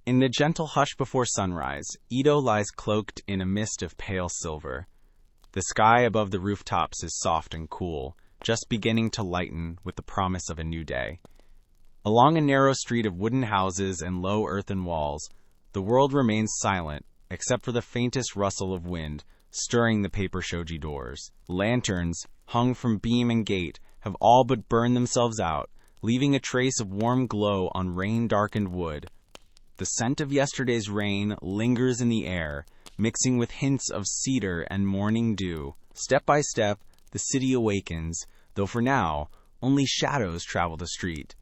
In the gentle hush before sunrise, Edo lies cloaked in a mist of pale silver. The sky above the rooftops is soft and cool, just beginning to lighten with the promise of a new day. Along a narrow street of wooden houses and low earthen walls, the world remains silent, except for the faintest rustle of wind, stirring the paper shoji doors. Lanterns, hung from beam and gate, have all but burned themselves out, leaving a trace of warm glow on rain-darkened wood. The scent of yesterday's rain lingers in the air, mixing with hints of cedar and morning dew. Step by step, the city awakens, though for now, only shadows travel the street.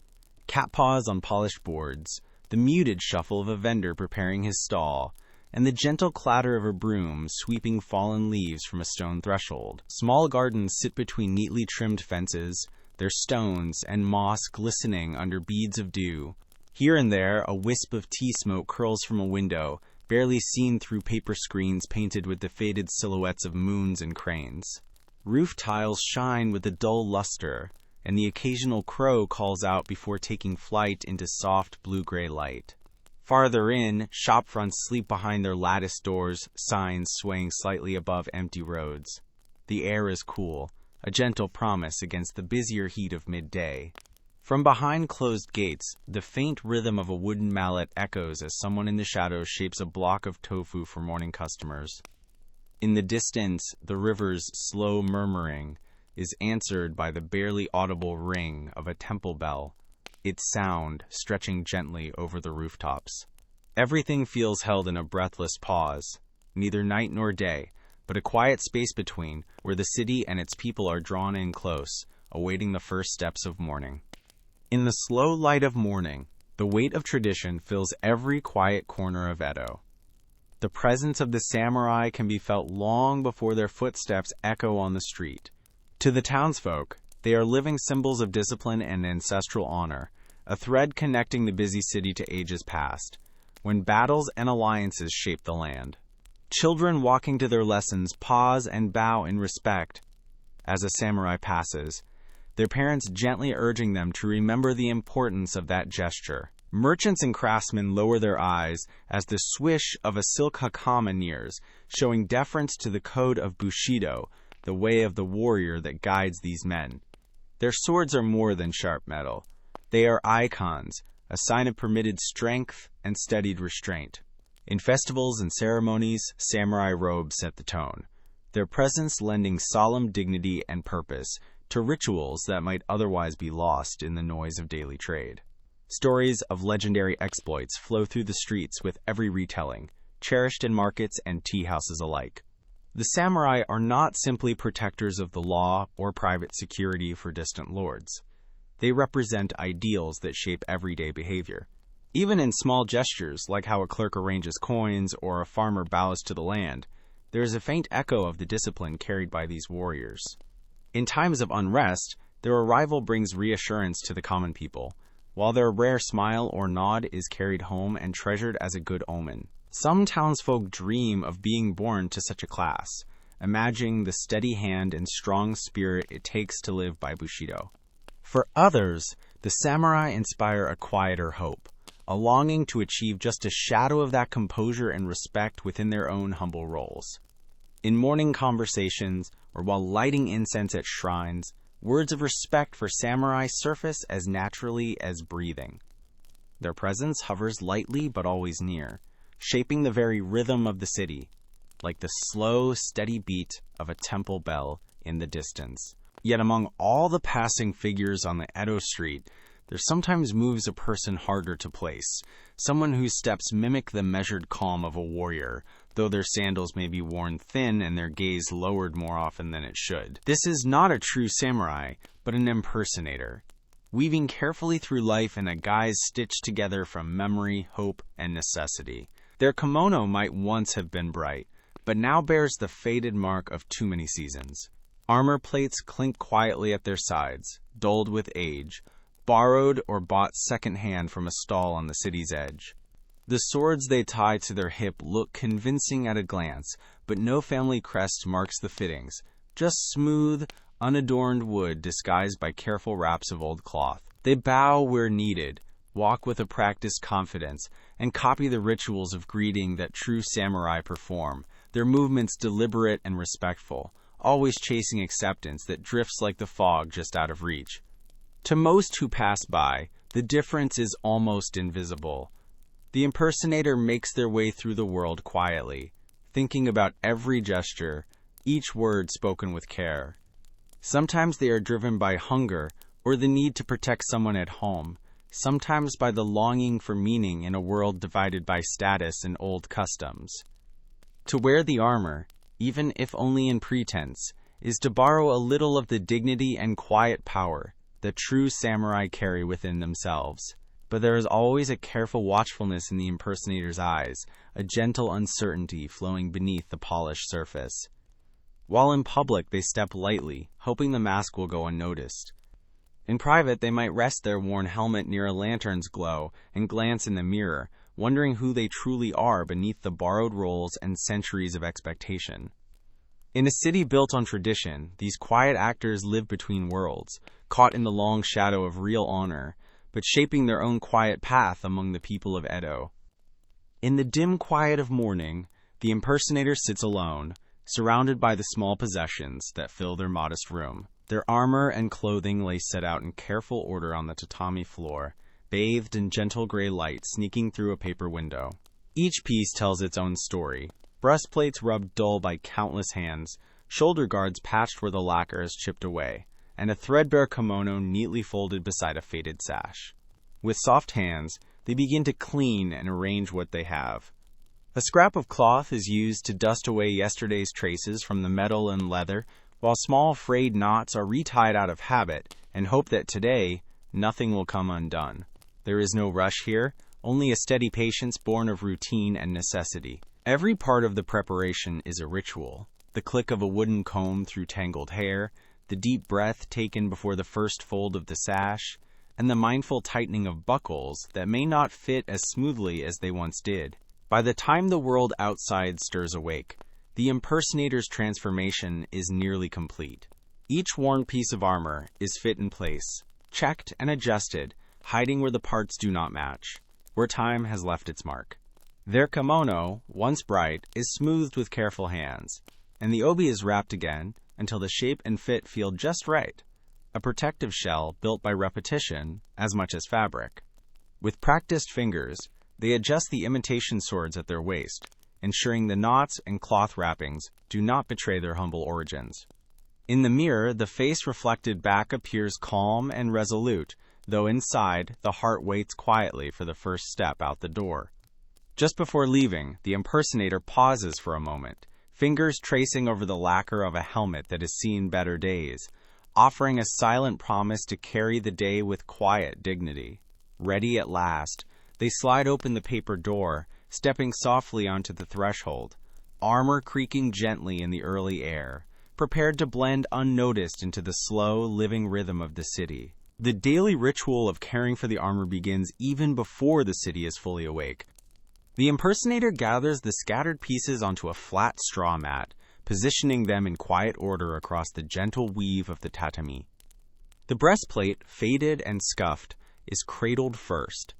Cat paws on polished boards, the muted shuffle of a vendor preparing his stall, and the gentle clatter of a broom sweeping fallen leaves from a stone threshold. Small gardens sit between neatly trimmed fences, their stones and moss glistening under beads of dew. Here and there, a wisp of tea smoke curls from a window, barely seen through paper screens painted with the faded silhouettes of moons and cranes. Roof tiles shine with a dull luster, and the occasional crow calls out before taking flight into soft blue-gray light. Farther in, shop fronts sleep behind their latticed doors, signs swaying slightly above empty roads. The air is cool, a gentle promise against the busier heat of midday. From behind closed gates, the faint rhythm of a wooden mallet echoes as someone in the shadows shapes a block of tofu for morning customers. In the distance, the river's slow murmuring is answered by the barely audible ring of a temple bell, its sound stretching gently over the rooftops. Everything feels held in a breathless pause, neither night nor day, but a quiet space between, where the city and its people are drawn in close, awaiting the first steps of morning. In the slow light of morning, the weight of tradition fills every quiet corner of Edo. The presence of the samurai can be felt long before their footsteps echo on the street. To the townsfolk, they are living symbols of discipline and ancestral honor, a thread connecting the busy city to ages past, when battles and alliances shaped the land. Children walking to their lessons pause and bow in respect as a samurai passes, their parents gently urging them to remember the importance of that gesture. Merchants and craftsmen lower their eyes as the swish of a silk hakama nears, showing deference to the code of Bushido, the way of the warrior that guides these men. Their swords are more than sharp metal. They are icons, a sign of permitted strength and steadied restraint. In festivals and ceremonies, samurai robes set the tone, their presence lending solemn dignity and purpose to rituals that might otherwise be lost in the noise of daily trade. Stories of legendary exploits flow through the streets with every retelling, cherished in markets and tea houses alike. The samurai are not simply protectors of the law or private security for distant lords. They represent ideals that shape everyday behavior. Even in small gestures, like how a clerk arranges coins or a farmer bows to the land, there is a faint echo of the discipline carried by these warriors. In times of unrest, their arrival brings reassurance to the common people, while their rare smile or nod is carried home and treasured as a good omen. Some townsfolk dream of being born to such a class, imagining the steady hand and strong spirit it takes to live by Bushido. For others, the samurai inspire a quieter hope, a longing to achieve just a shadow of that composure and respect within their own humble roles. In morning conversations, or while lighting incense at shrines, words of respect for samurai surface as naturally as breathing. Their presence hovers lightly but always near, shaping the very rhythm of the city, like the slow, steady beat of a temple bell in the distance. Yet among all the passing figures on the Edo street, there sometimes moves a person harder to place, someone whose steps mimic the measured calm of a warrior, though their sandals may be worn thin and their gaze lowered more often than it should. This is not a true samurai, but an impersonator, weaving carefully through life in a guise stitched together from memory, hope, and necessity. Their kimono might once have been bright, but now bears the faded mark of too many seasons. Armor plates clink quietly at their sides, dulled with age, borrowed or bought second-hand from a stall on the city's edge. The swords they tie to their hip look convincing at a glance, but no family crest marks the fittings, just smooth, unadorned wood disguised by careful wraps of old cloth. They bow where needed, walk with a practiced confidence, and copy the rituals of greeting that true samurai perform, their movements deliberate and respectful, always chasing acceptance that drifts like the fog just out of reach. To most who pass by, the difference is almost invisible. The impersonator makes their way through the world quietly, thinking about every gesture, each word spoken with care. Sometimes they are driven by hunger or the need to protect someone at home, sometimes by the longing for meaning in a world divided by status and old customs. To wear the armor, even if only in pretense, is to borrow a little of the dignity and quiet power that true samurai carry within themselves. But there is always a careful watchfulness in the impersonator's eyes, a gentle uncertainty flowing beneath the polished surface. While in public, they step lightly, hoping the mask will go unnoticed. In private, they might rest their worn helmet near a lantern's glow and glance in the mirror, wondering who they truly are beneath the borrowed roles and centuries of expectation. In a city built on tradition, these quiet actors live between worlds, caught in the long shadow of real honor, but shaping their own quiet path among the people of Edo. In the dim quiet of morning, the impersonator sits alone, surrounded by the small possessions that fill their modest room. Their armor and clothing lay set out in careful order on the tatami floor, bathed in gentle gray light sneaking through a paper window. Each piece tells its own story. Breastplates rubbed dull by countless hands, shoulder guards patched where the lacquer has chipped away, and a threadbare kimono neatly folded beside a faded sash. With soft hands, they begin to clean and arrange what they have. A scrap of cloth is used to dust away yesterday's traces from the metal and leather, while small frayed knots are retied out of habit and hope that today nothing will come undone. There is no rush here, only a steady patience born of routine and necessity. Every part of the preparation is a ritual. The click of a wooden comb through tangled hair, the deep breath taken before the first fold of the sash, and the mindful tightening of buckles that may not fit as smoothly as they once did. By the time the world outside stirs awake, the impersonator's transformation is nearly complete. Each worn piece of armor is fit in place, checked and adjusted, hiding where the parts do not match, where time has left its mark. Their kimono, once bright, is smoothed with careful hands, and the obi is wrapped again until the shape and fit feel just right, a protective shell built by repetition as much as fabric. With practiced fingers, they adjust the imitation swords at their waist, ensuring the knots and cloth wrappings do not betray their humble origins. In the mirror, the face reflected back appears calm and resolute, though inside, the heart waits quietly for the first step out the door. Just before leaving, the impersonator pauses for a moment, fingers tracing over the lacquer of a helmet that has seen better days, offering a silent promise to carry the day with quiet dignity. Ready at last, they slide open the paper door, stepping softly onto the threshold, armor creaking gently in the early air, prepared to blend unnoticed into the slow, living rhythm of the city. The daily ritual of caring for the armor begins even before the city is fully awake. The impersonator gathers the scattered pieces onto a flat straw mat, positioning them in quiet order across the gentle weave of the tatami. The breastplate, faded and scuffed, is cradled first.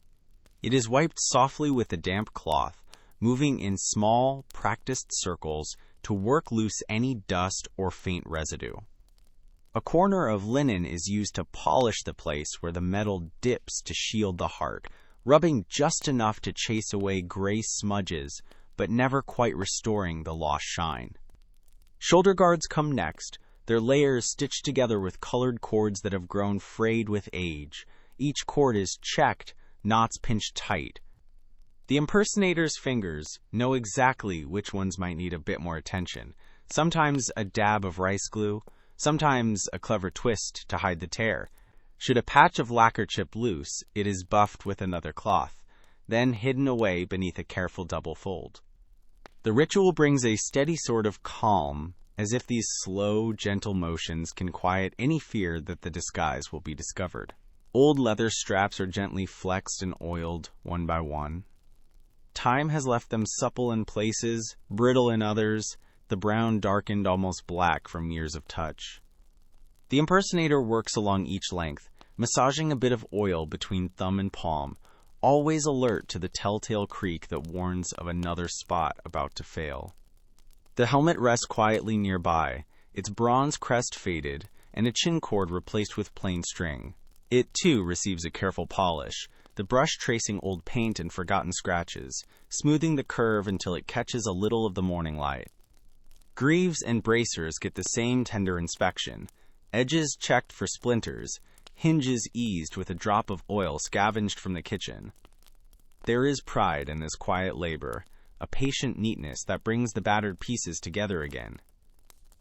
It is wiped softly with a damp cloth, moving in small, practiced circles to work loose any dust or faint residue. A corner of linen is used to polish the place where the metal dips to shield the heart, rubbing just enough to chase away gray smudges, but never quite restoring the lost shine. Shoulder guards come next, their layers stitched together with colored cords that have grown frayed with age. Each cord is checked, knots pinched tight. The impersonator's fingers know exactly which ones might need a bit more attention, sometimes a dab of rice glue, sometimes a clever twist to hide the tear. Should a patch of lacquer chip loose, it is buffed with another cloth, then hidden away beneath a careful double fold. The ritual brings a steady sort of calm, as if these slow, gentle motions can quiet any fear that the disguise will be discovered. Old leather straps are gently flexed and oiled, one by one. Time has left them supple in places, brittle in others, the brown darkened almost black from years of touch. The impersonator works along each length, massaging a bit of oil between thumb and palm, always alert to the telltale creak that warns of another spot about to fail. The helmet rests quietly nearby, its bronze crest faded, and a chin cord replaced with plain string. It, too, receives a careful polish, the brush tracing old paint and forgotten scratches, smoothing the curve until it catches a little of the morning light. Greaves and bracers get the same tender inspection, edges checked for splinters, hinges eased with a drop of oil scavenged from the kitchen. There is pride in this quiet labor, a patient neatness that brings the battered pieces together again.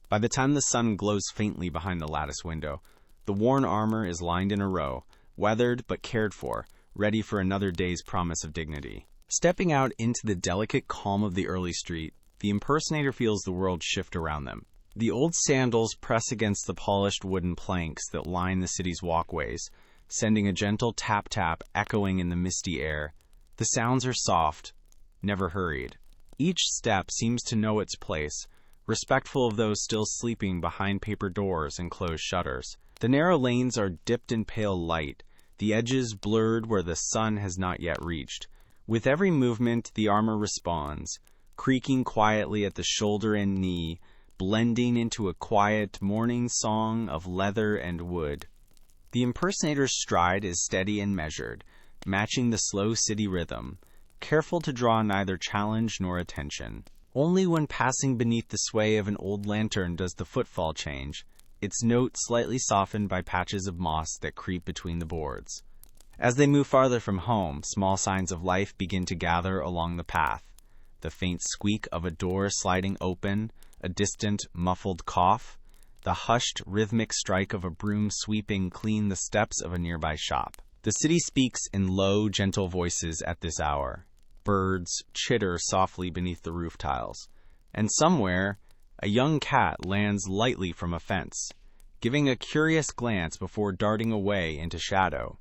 By the time the sun glows faintly behind the lattice window, the worn armor is lined in a row, weathered but cared for, ready for another day's promise of dignity. Stepping out into the delicate calm of the early street, the impersonator feels the world shift around them. The old sandals press against the polished wooden planks that line the city's walkways, sending a gentle tap-tap echoing in the misty air. The sounds are soft, never hurried. Each step seems to know its place, respectful of those still sleeping behind paper doors and closed shutters. The narrow lanes are dipped in pale light, the edges blurred where the sun has not yet reached. With every movement, the armor responds, creaking quietly at the shoulder and knee, blending into a quiet morning song of leather and wood. The impersonator's stride is steady and measured, matching the slow city rhythm, careful to draw neither challenge nor attention. Only when passing beneath the sway of an old lantern does the footfall change, its note slightly softened by patches of moss that creep between the boards. As they move farther from home, small signs of life begin to gather along the path. The faint squeak of a door sliding open, a distant, muffled cough, the hushed, rhythmic strike of a broom sweeping clean the steps of a nearby shop. The city speaks in low, gentle voices at this hour. Birds chitter softly beneath the roof tiles, and somewhere, a young cat lands lightly from a fence, giving a curious glance before darting away into shadow.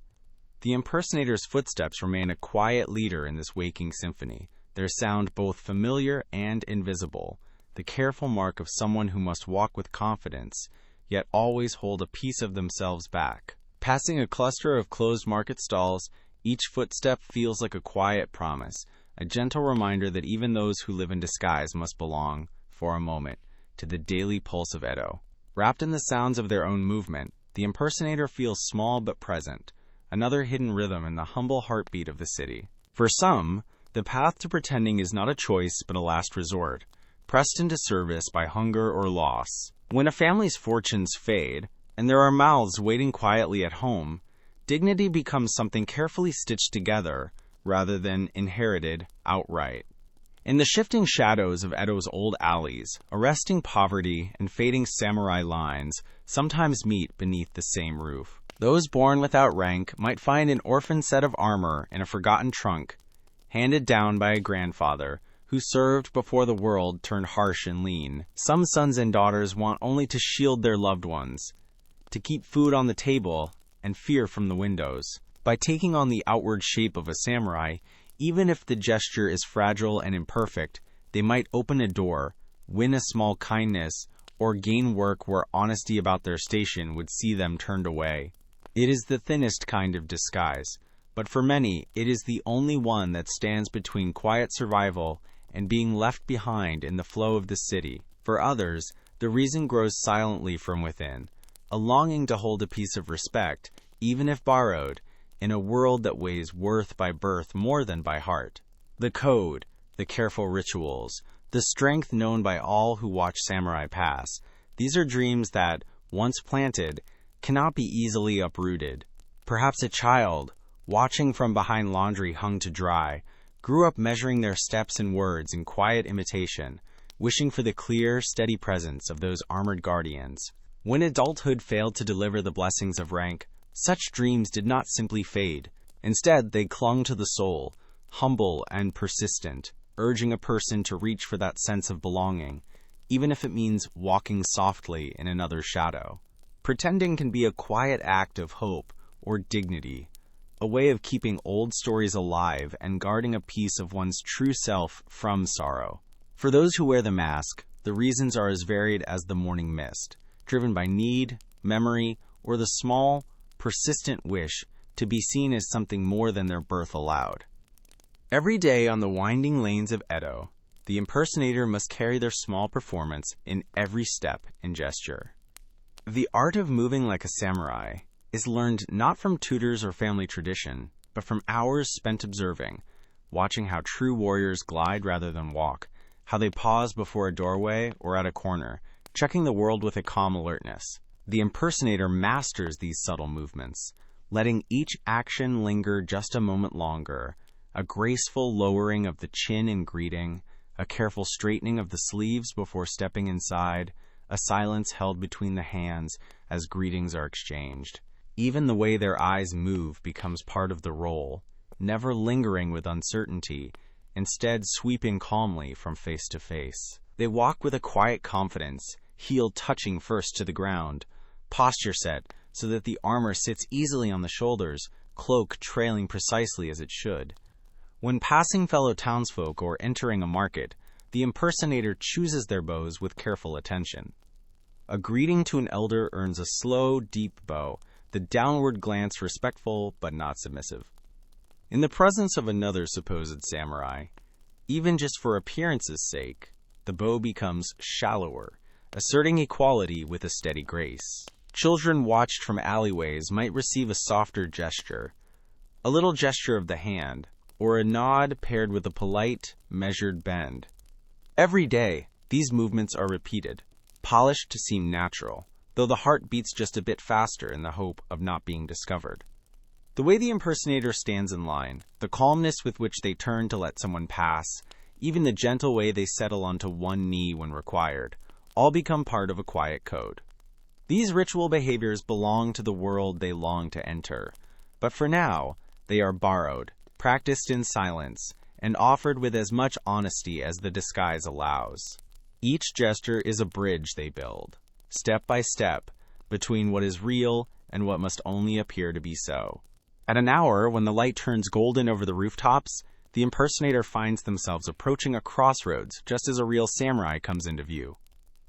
The impersonator's footsteps remain a quiet leader in this waking symphony, their sound both familiar and invisible, the careful mark of someone who must walk with confidence, yet always hold a piece of themselves back. Passing a cluster of closed market stalls, each footstep feels like a quiet promise, a gentle reminder that even those who live in disguise must belong, for a moment, to the daily pulse of Edo. Wrapped in the sounds of their own movement, the impersonator feels small but present, another hidden rhythm in the humble heartbeat of the city. For some, the path to pretending is not a choice but a last resort, pressed into service by hunger or loss. When a family's fortunes fade, and there are mouths waiting quietly at home, dignity becomes something carefully stitched together, rather than inherited outright. In the shifting shadows of Edo's old alleys, arresting poverty and fading samurai lines sometimes meet beneath the same roof. Those born without rank might find an orphan set of armor in a forgotten trunk, handed down by a grandfather who served before the world turned harsh and lean. Some sons and daughters want only to shield their loved ones, to keep food on the table and fear from the windows. By taking on the outward shape of a samurai, even if the gesture is fragile and imperfect, they might open a door, win a small kindness, or gain work where honesty about their station would see them turned away. It is the thinnest kind of disguise, but for many, it is the only one that stands between quiet survival and being left behind in the flow of the city. For others, the reason grows silently from within, a longing to hold a piece of respect, even if borrowed, in a world that weighs worth by birth more than by heart. The code, the careful rituals, the strength known by all who watch samurai pass, these are dreams that, once planted, cannot be easily uprooted. Perhaps a child, watching from behind laundry hung to dry, grew up measuring their steps and words in quiet imitation, wishing for the clear, steady presence of those armored guardians. When adulthood failed to deliver the blessings of rank, such dreams did not simply fade. Instead, they clung to the soul, humble and persistent, urging a person to reach for that sense of belonging, even if it means walking softly in another's shadow. Pretending can be a quiet act of hope or dignity, a way of keeping old stories alive and guarding a piece of one's true self from sorrow. For those who wear the mask, the reasons are as varied as the morning mist, driven by need, memory, or the small, persistent wish to be seen as something more than their birth allowed. Every day on the winding lanes of Edo, the impersonator must carry their small performance in every step and gesture. The art of moving like a samurai is learned not from tutors or family tradition, but from hours spent observing, watching how true warriors glide rather than walk, how they pause before a doorway or at a corner, checking the world with a calm alertness. The impersonator masters these subtle movements, letting each action linger just a moment longer, a graceful lowering of the chin in greeting, a careful straightening of the sleeves before stepping inside, a silence held between the hands as greetings are exchanged. Even the way their eyes move becomes part of the role, never lingering with uncertainty, instead sweeping calmly from face to face. They walk with a quiet confidence, heel touching first to the ground, posture set so that the armor sits easily on the shoulders, cloak trailing precisely as it should. When passing fellow townsfolk or entering a market, the impersonator chooses their bows with careful attention. A greeting to an elder earns a slow, deep bow, the downward glance respectful but not submissive. In the presence of another supposed samurai, even just for appearance's sake, the bow becomes shallower, asserting equality with a steady grace. Children watched from alleyways might receive a softer gesture, a little gesture of the hand, or a nod paired with a polite, measured bend. Every day, these movements are repeated, polished to seem natural, though the heart beats just a bit faster in the hope of not being discovered. The way the impersonator stands in line, the calmness with which they turn to let someone pass, even the gentle way they settle onto one knee when required, all become part of a quiet code. These ritual behaviors belong to the world they long to enter, but for now, they are borrowed, practiced in silence, and offered with as much honesty as the disguise allows. Each gesture is a bridge they build, step by step, between what is real and what must only appear to be so. At an hour when the light turns golden over the rooftops, the impersonator finds themselves approaching a crossroads just as a real samurai comes into view.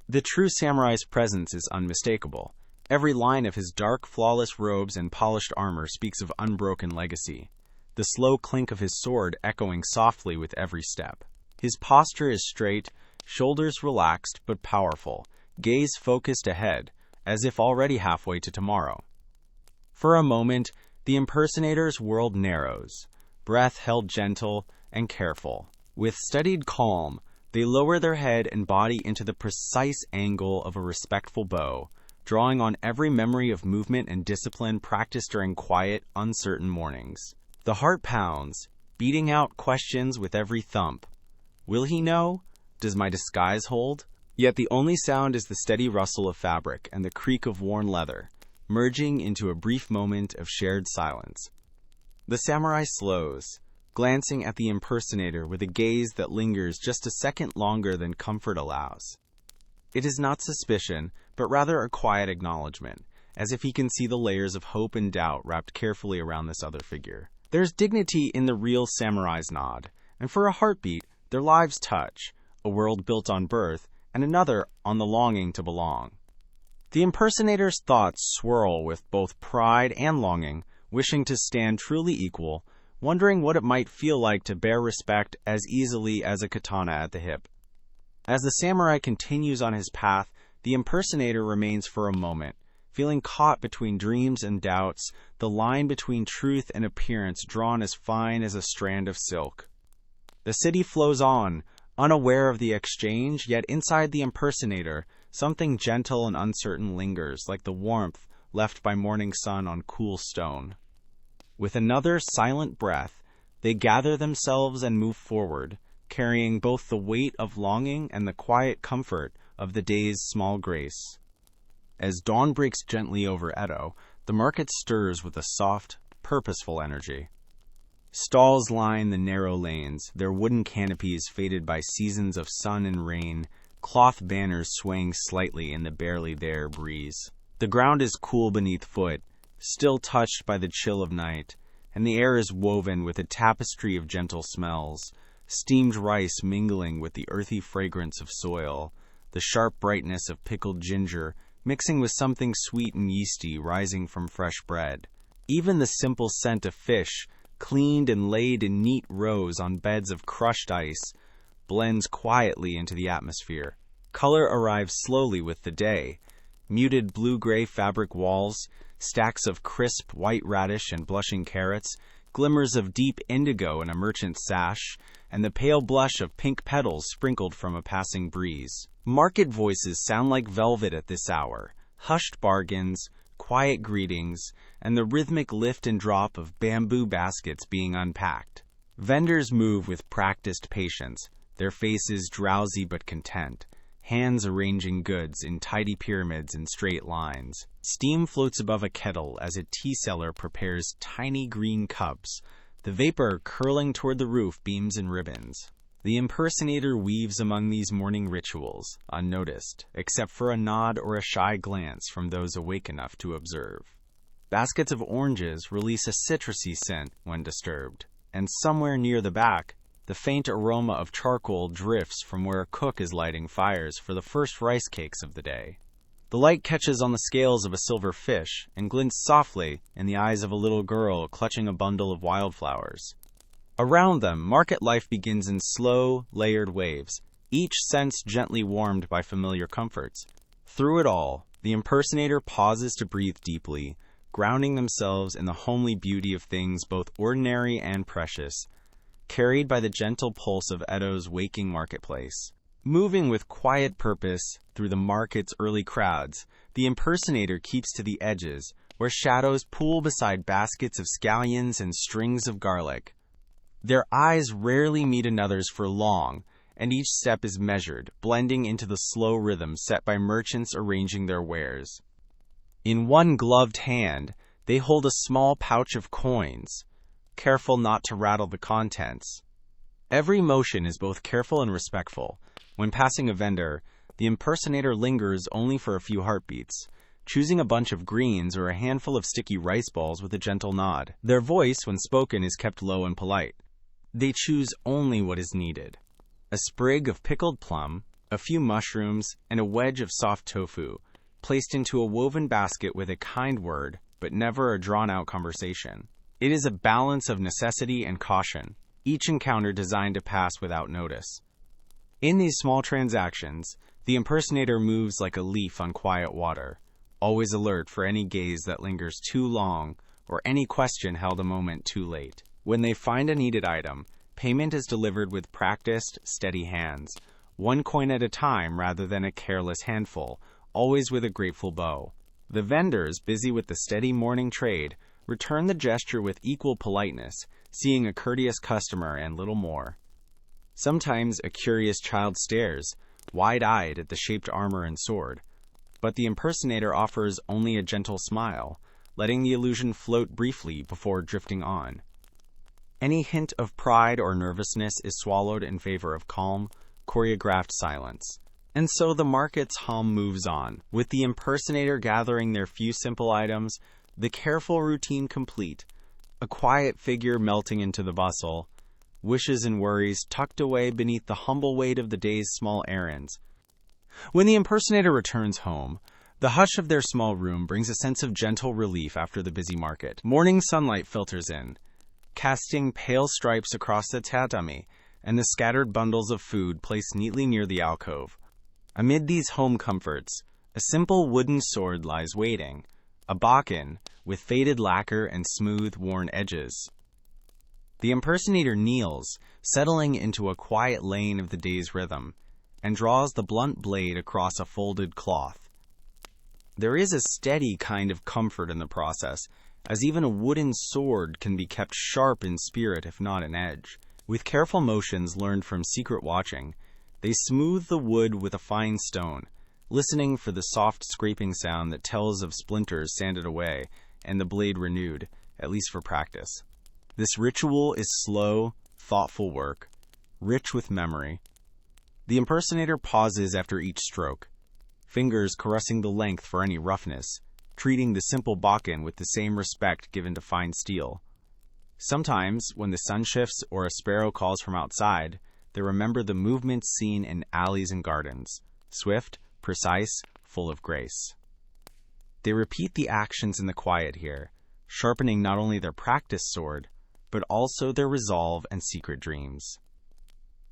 The true samurai's presence is unmistakable. Every line of his dark, flawless robes and polished armor speaks of unbroken legacy, the slow clink of his sword echoing softly with every step. His posture is straight, shoulders relaxed but powerful, gaze focused ahead, as if already halfway to tomorrow. For a moment, the impersonator's world narrows, breath held gentle and careful. With studied calm, they lower their head and body into the precise angle of a respectful bow, drawing on every memory of movement and discipline practiced during quiet, uncertain mornings. The heart pounds, beating out questions with every thump. Will he know? Does my disguise hold? Yet the only sound is the steady rustle of fabric and the creak of worn leather, merging into a brief moment of shared silence. The samurai slows, glancing at the impersonator with a gaze that lingers just a second longer than comfort allows. It is not suspicion, but rather a quiet acknowledgement, as if he can see the layers of hope and doubt wrapped carefully around this other figure. There's dignity in the real samurai's nod, and for a heartbeat, their lives touch, a world built on birth, and another on the longing to belong. The impersonator's thoughts swirl with both pride and longing, wishing to stand truly equal, wondering what it might feel like to bear respect as easily as a katana at the hip. As the samurai continues on his path, the impersonator remains for a moment, feeling caught between dreams and doubts, the line between truth and appearance drawn as fine as a strand of silk. The city flows on, unaware of the exchange, yet inside the impersonator, something gentle and uncertain lingers, like the warmth left by morning sun on cool stone. With another silent breath, they gather themselves and move forward, carrying both the weight of longing and the quiet comfort of the day's small grace. As dawn breaks gently over Edo, the market stirs with a soft, purposeful energy. Stalls line the narrow lanes, their wooden canopies faded by seasons of sun and rain, cloth banners swaying slightly in the barely there breeze. The ground is cool beneath foot, still touched by the chill of night, and the air is woven with a tapestry of gentle smells, steamed rice mingling with the earthy fragrance of soil, the sharp brightness of pickled ginger mixing with something sweet and yeasty rising from fresh bread. Even the simple scent of fish, cleaned and laid in neat rows on beds of crushed ice, blends quietly into the atmosphere. Color arrives slowly with the day. Muted blue-gray fabric walls, stacks of crisp white radish and blushing carrots, glimmers of deep indigo in a merchant's sash, and the pale blush of pink petals sprinkled from a passing breeze. Market voices sound like velvet at this hour, hushed bargains, quiet greetings, and the rhythmic lift and drop of bamboo baskets being unpacked. Vendors move with practiced patience, their faces drowsy but content, hands arranging goods in tidy pyramids and straight lines. Steam floats above a kettle as a tea seller prepares tiny green cups, the vapor curling toward the roof beams and ribbons. The impersonator weaves among these morning rituals, unnoticed, except for a nod or a shy glance from those awake enough to observe. Baskets of oranges release a citrusy scent when disturbed, and somewhere near the back, the faint aroma of charcoal drifts from where a cook is lighting fires for the first rice cakes of the day. The light catches on the scales of a silver fish and glints softly in the eyes of a little girl clutching a bundle of wildflowers. Around them, market life begins in slow, layered waves, each sense gently warmed by familiar comforts. Through it all, the impersonator pauses to breathe deeply, grounding themselves in the homely beauty of things both ordinary and precious, carried by the gentle pulse of Edo's waking marketplace. Moving with quiet purpose through the market's early crowds, the impersonator keeps to the edges, where shadows pool beside baskets of scallions and strings of garlic. Their eyes rarely meet another's for long, and each step is measured, blending into the slow rhythm set by merchants arranging their wares. In one gloved hand, they hold a small pouch of coins, careful not to rattle the contents. Every motion is both careful and respectful. When passing a vendor, the impersonator lingers only for a few heartbeats, choosing a bunch of greens or a handful of sticky rice balls with a gentle nod. Their voice, when spoken, is kept low and polite. They choose only what is needed. A sprig of pickled plum, a few mushrooms, and a wedge of soft tofu, placed into a woven basket with a kind word, but never a drawn-out conversation. It is a balance of necessity and caution, each encounter designed to pass without notice. In these small transactions, the impersonator moves like a leaf on quiet water, always alert for any gaze that lingers too long or any question held a moment too late. When they find a needed item, payment is delivered with practiced, steady hands, one coin at a time rather than a careless handful, always with a grateful bow. The vendors, busy with the steady morning trade, return the gesture with equal politeness, seeing a courteous customer and little more. Sometimes a curious child stares, wide-eyed at the shaped armor and sword, but the impersonator offers only a gentle smile, letting the illusion float briefly before drifting on. Any hint of pride or nervousness is swallowed in favor of calm, choreographed silence. And so the market's hum moves on, with the impersonator gathering their few simple items, the careful routine complete, a quiet figure melting into the bustle, wishes and worries tucked away beneath the humble weight of the day's small errands. When the impersonator returns home, the hush of their small room brings a sense of gentle relief after the busy market. Morning sunlight filters in, casting pale stripes across the tatami and the scattered bundles of food placed neatly near the alcove. Amid these home comforts, a simple wooden sword lies waiting, a bakken with faded lacquer and smooth, worn edges. The impersonator kneels, settling into a quiet lane of the day's rhythm, and draws the blunt blade across a folded cloth. There is a steady kind of comfort in the process, as even a wooden sword can be kept sharp in spirit if not in edge. With careful motions learned from secret watching, they smooth the wood with a fine stone, listening for the soft scraping sound that tells of splinters sanded away and the blade renewed, at least for practice. This ritual is slow, thoughtful work, rich with memory. The impersonator pauses after each stroke, fingers caressing the length for any roughness, treating the simple bakken with the same respect given to fine steel. Sometimes, when the sun shifts or a sparrow calls from outside, they remember the movements seen in alleys and gardens, swift, precise, full of grace. They repeat the actions in the quiet here, sharpening not only their practice sword, but also their resolve and secret dreams.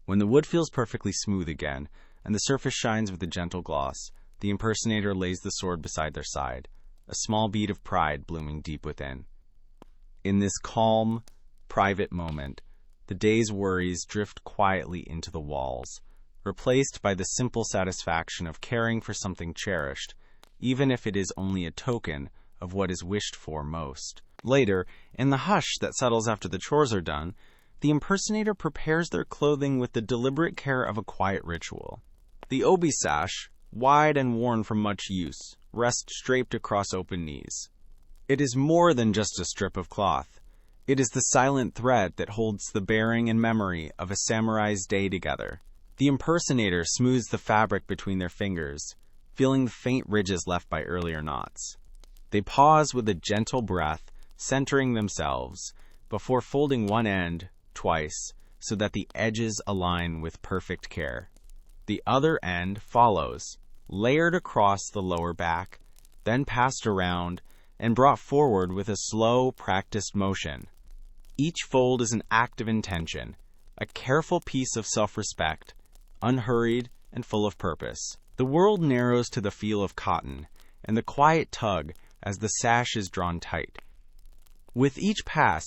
When the wood feels perfectly smooth again, and the surface shines with a gentle gloss, the impersonator lays the sword beside their side, a small bead of pride blooming deep within. In this calm, private moment, the day's worries drift quietly into the walls, replaced by the simple satisfaction of caring for something cherished, even if it is only a token of what is wished for most. Later, in the hush that settles after the chores are done, the impersonator prepares their clothing with the deliberate care of a quiet ritual. The obi sash, wide and worn from much use, rests draped across open knees. It is more than just a strip of cloth. It is the silent thread that holds the bearing and memory of a samurai's day together. The impersonator smooths the fabric between their fingers, feeling the faint ridges left by earlier knots. They pause with a gentle breath, centering themselves, before folding one end twice so that the edges align with perfect care. The other end follows, layered across the lower back, then passed around and brought forward with a slow, practiced motion. Each fold is an act of intention, a careful piece of self-respect, unhurried and full of purpose. The world narrows to the feel of cotton and the quiet tug as the sash is drawn tight. With each pass,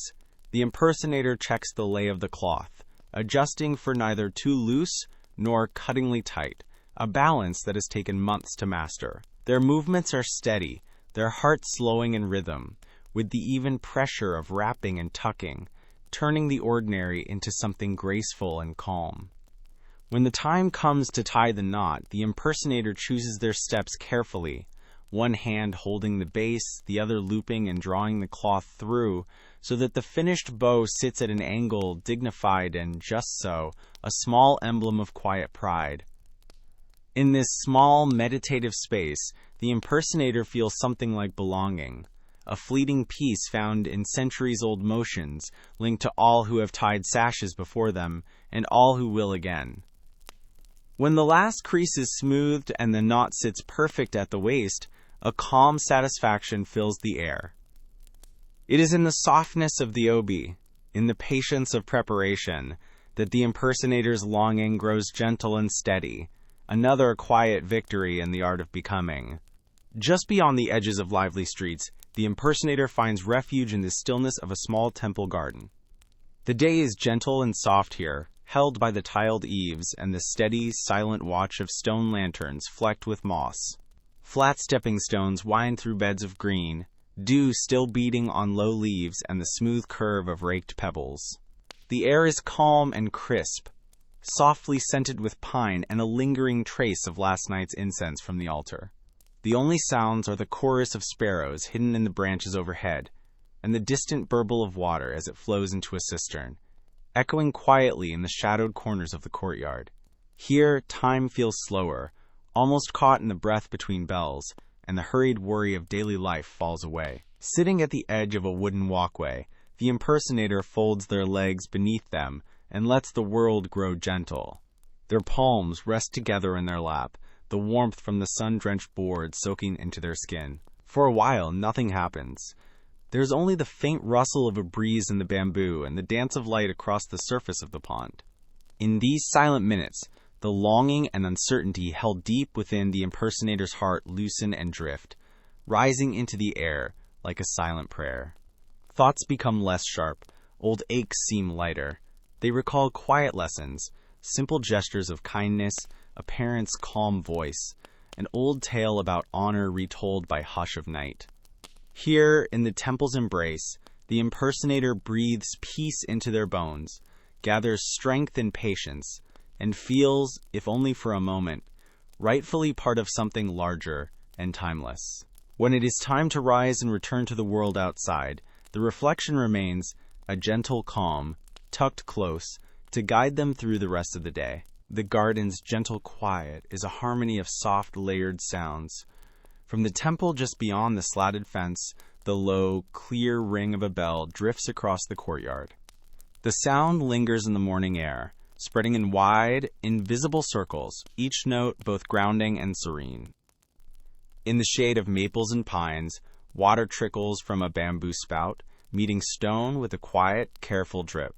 the impersonator checks the lay of the cloth, adjusting for neither too loose nor cuttingly tight, a balance that has taken months to master. Their movements are steady, their hearts slowing in rhythm, with the even pressure of wrapping and tucking, turning the ordinary into something graceful and calm. When the time comes to tie the knot, the impersonator chooses their steps carefully, one hand holding the base, the other looping and drawing the cloth through, so that the finished bow sits at an angle dignified and, just so, a small emblem of quiet pride. In this small, meditative space, the impersonator feels something like belonging, a fleeting peace found in centuries-old motions linked to all who have tied sashes before them and all who will again. When the last crease is smoothed and the knot sits perfect at the waist, a calm satisfaction fills the air. It is in the softness of the obi, in the patience of preparation, that the impersonator's longing grows gentle and steady, another quiet victory in the art of becoming. Just beyond the edges of lively streets, the impersonator finds refuge in the stillness of a small temple garden. The day is gentle and soft here, held by the tiled eaves and the steady, silent watch of stone lanterns flecked with moss. Flat stepping stones wind through beds of green, dew still beating on low leaves and the smooth curve of raked pebbles. The air is calm and crisp, softly scented with pine and a lingering trace of last night's incense from the altar. The only sounds are the chorus of sparrows hidden in the branches overhead, and the distant burble of water as it flows into a cistern, echoing quietly in the shadowed corners of the courtyard. Here, time feels slower, almost caught in the breath between bells, and the hurried worry of daily life falls away. Sitting at the edge of a wooden walkway, the impersonator folds their legs beneath them and lets the world grow gentle. Their palms rest together in their lap, the warmth from the sun-drenched boards soaking into their skin. For a while, nothing happens. There's only the faint rustle of a breeze in the bamboo and the dance of light across the surface of the pond. In these silent minutes, the longing and uncertainty held deep within the impersonator's heart loosen and drift, rising into the air like a silent prayer. Thoughts become less sharp, old aches seem lighter. They recall quiet lessons, simple gestures of kindness, a parent's calm voice, an old tale about honor retold by hush of night. Here, in the temple's embrace, the impersonator breathes peace into their bones, gathers strength and patience, and feels, if only for a moment, rightfully part of something larger and timeless. When it is time to rise and return to the world outside, the reflection remains, a gentle calm, tucked close, to guide them through the rest of the day. The garden's gentle quiet is a harmony of soft, layered sounds. From the temple just beyond the slatted fence, the low, clear ring of a bell drifts across the courtyard. The sound lingers in the morning air, spreading in wide, invisible circles, each note both grounding and serene. In the shade of maples and pines, Water trickles from a bamboo spout, meeting stone with a quiet, careful drip.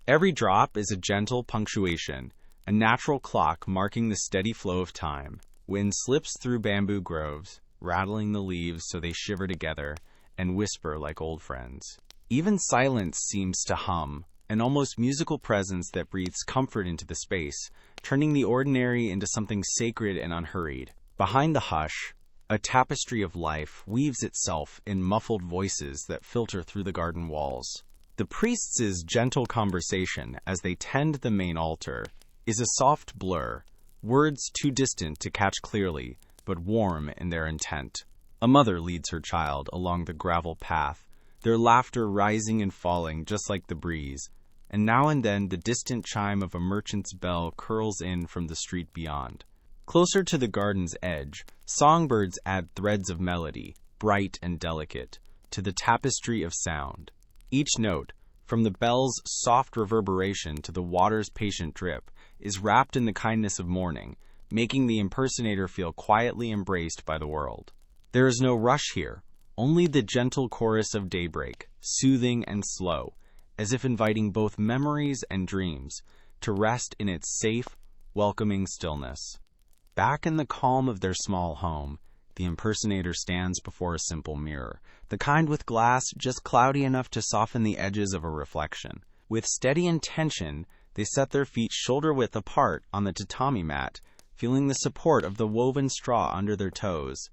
Every drop is a gentle punctuation, a natural clock marking the steady flow of time. Wind slips through bamboo groves, rattling the leaves so they shiver together and whisper like old friends. Even silence seems to hum, an almost musical presence that breathes comfort into the space, turning the ordinary into something sacred and unhurried. Behind the hush, a tapestry of life weaves itself in muffled voices that filter through the garden walls. The priests' gentle conversation as they tend the main altar is a soft blur, words too distant to catch clearly, but warm in their intent. A mother leads her child along the gravel path, their laughter rising and falling just like the breeze, and now and then the distant chime of a merchant's bell curls in from the street beyond. Closer to the garden's edge, songbirds add threads of melody, bright and delicate, to the tapestry of sound. Each note, from the bell's soft reverberation to the water's patient drip, is wrapped in the kindness of morning, making the impersonator feel quietly embraced by the world. There is no rush here, only the gentle chorus of daybreak, soothing and slow, as if inviting both memories and dreams to rest in its safe, welcoming stillness. Back in the calm of their small home, the impersonator stands before a simple mirror, the kind with glass just cloudy enough to soften the edges of a reflection. With steady intention, they set their feet shoulder-width apart on the tatami mat, feeling the support of the woven straw under their toes.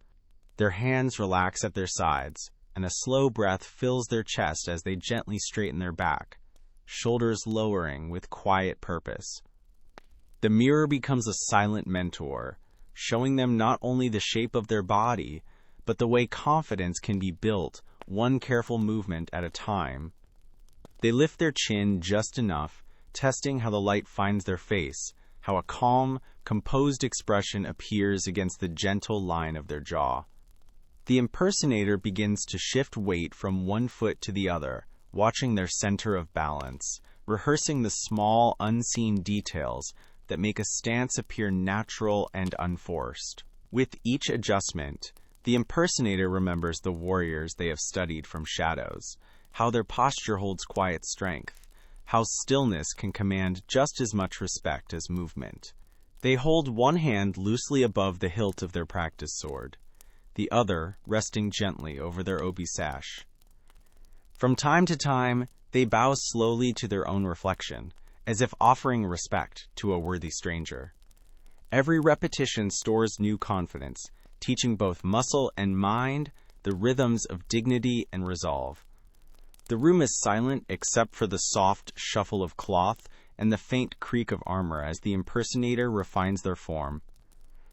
Their hands relax at their sides, and a slow breath fills their chest as they gently straighten their back, shoulders lowering with quiet purpose. The mirror becomes a silent mentor, showing them not only the shape of their body, but the way confidence can be built, one careful movement at a time. They lift their chin just enough, testing how the light finds their face, how a calm, composed expression appears against the gentle line of their jaw. The impersonator begins to shift weight from one foot to the other, watching their center of balance, rehearsing the small, unseen details that make a stance appear natural and unforced. With each adjustment, the impersonator remembers the warriors they have studied from shadows, how their posture holds quiet strength, how stillness can command just as much respect as movement. They hold one hand loosely above the hilt of their practice sword, the other resting gently over their obi sash. From time to time, they bow slowly to their own reflection, as if offering respect to a worthy stranger. Every repetition stores new confidence, teaching both muscle and mind the rhythms of dignity and resolve. The room is silent except for the soft shuffle of cloth and the faint creak of armor as the impersonator refines their form.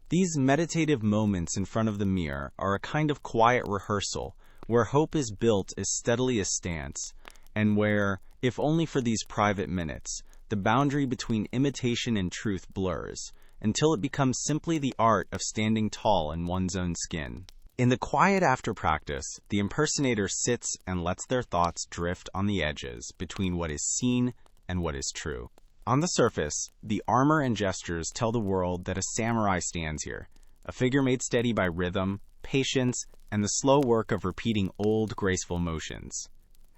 These meditative moments in front of the mirror are a kind of quiet rehearsal where hope is built as steadily as stance, and where, if only for these private minutes, the boundary between imitation and truth blurs, until it becomes simply the art of standing tall in one's own skin. In the quiet after practice, the impersonator sits and lets their thoughts drift on the edges between what is seen and what is true. On the surface, the armor and gestures tell the world that a samurai stands here, a figure made steady by rhythm, patience, and the slow work of repeating old, graceful motions.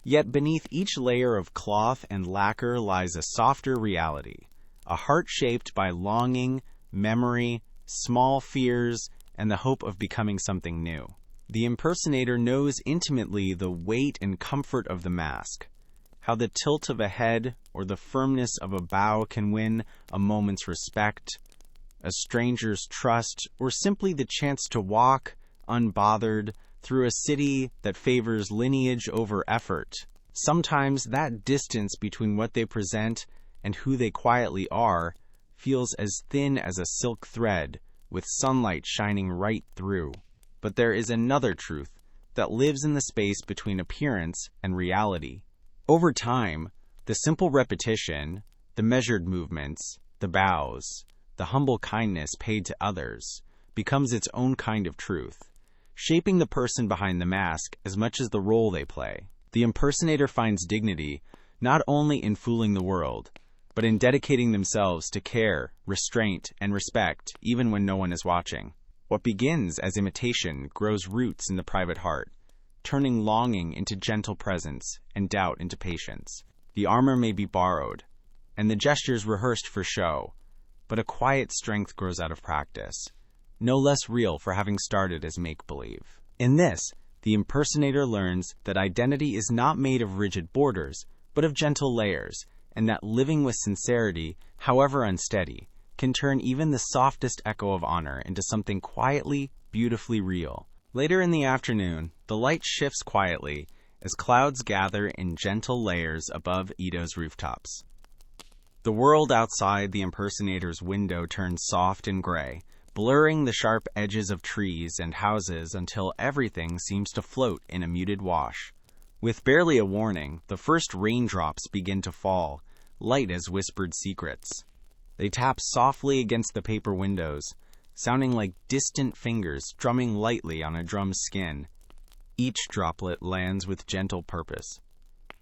Yet beneath each layer of cloth and lacquer lies a softer reality, a heart shaped by longing, memory, small fears, and the hope of becoming something new. The impersonator knows intimately the weight and comfort of the mask, how the tilt of a head or the firmness of a bow can win a moment's respect, a stranger's trust, or simply the chance to walk, unbothered, through a city that favors lineage over effort. Sometimes that distance between what they present and who they quietly are feels as thin as a silk thread, with sunlight shining right through. But there is another truth that lives in the space between appearance and reality. Over time, the simple repetition, the measured movements, the bows, the humble kindness paid to others, becomes its own kind of truth, shaping the person behind the mask as much as the role they play. The impersonator finds dignity not only in fooling the world, but in dedicating themselves to care, restraint, and respect even when no one is watching. What begins as imitation grows roots in the private heart, turning longing into gentle presence and doubt into patience. The armor may be borrowed, and the gestures rehearsed for show, but a quiet strength grows out of practice, no less real for having started as make-believe. In this, the impersonator learns that identity is not made of rigid borders, but of gentle layers, and that living with sincerity, however unsteady, can turn even the softest echo of honor into something quietly, beautifully real. Later in the afternoon, the light shifts quietly as clouds gather in gentle layers above Ito's rooftops. The world outside the impersonator's window turns soft and gray, blurring the sharp edges of trees and houses until everything seems to float in a muted wash. With barely a warning, the first raindrops begin to fall, light as whispered secrets. They tap softly against the paper windows, sounding like distant fingers drumming lightly on a drum's skin. Each droplet lands with gentle purpose,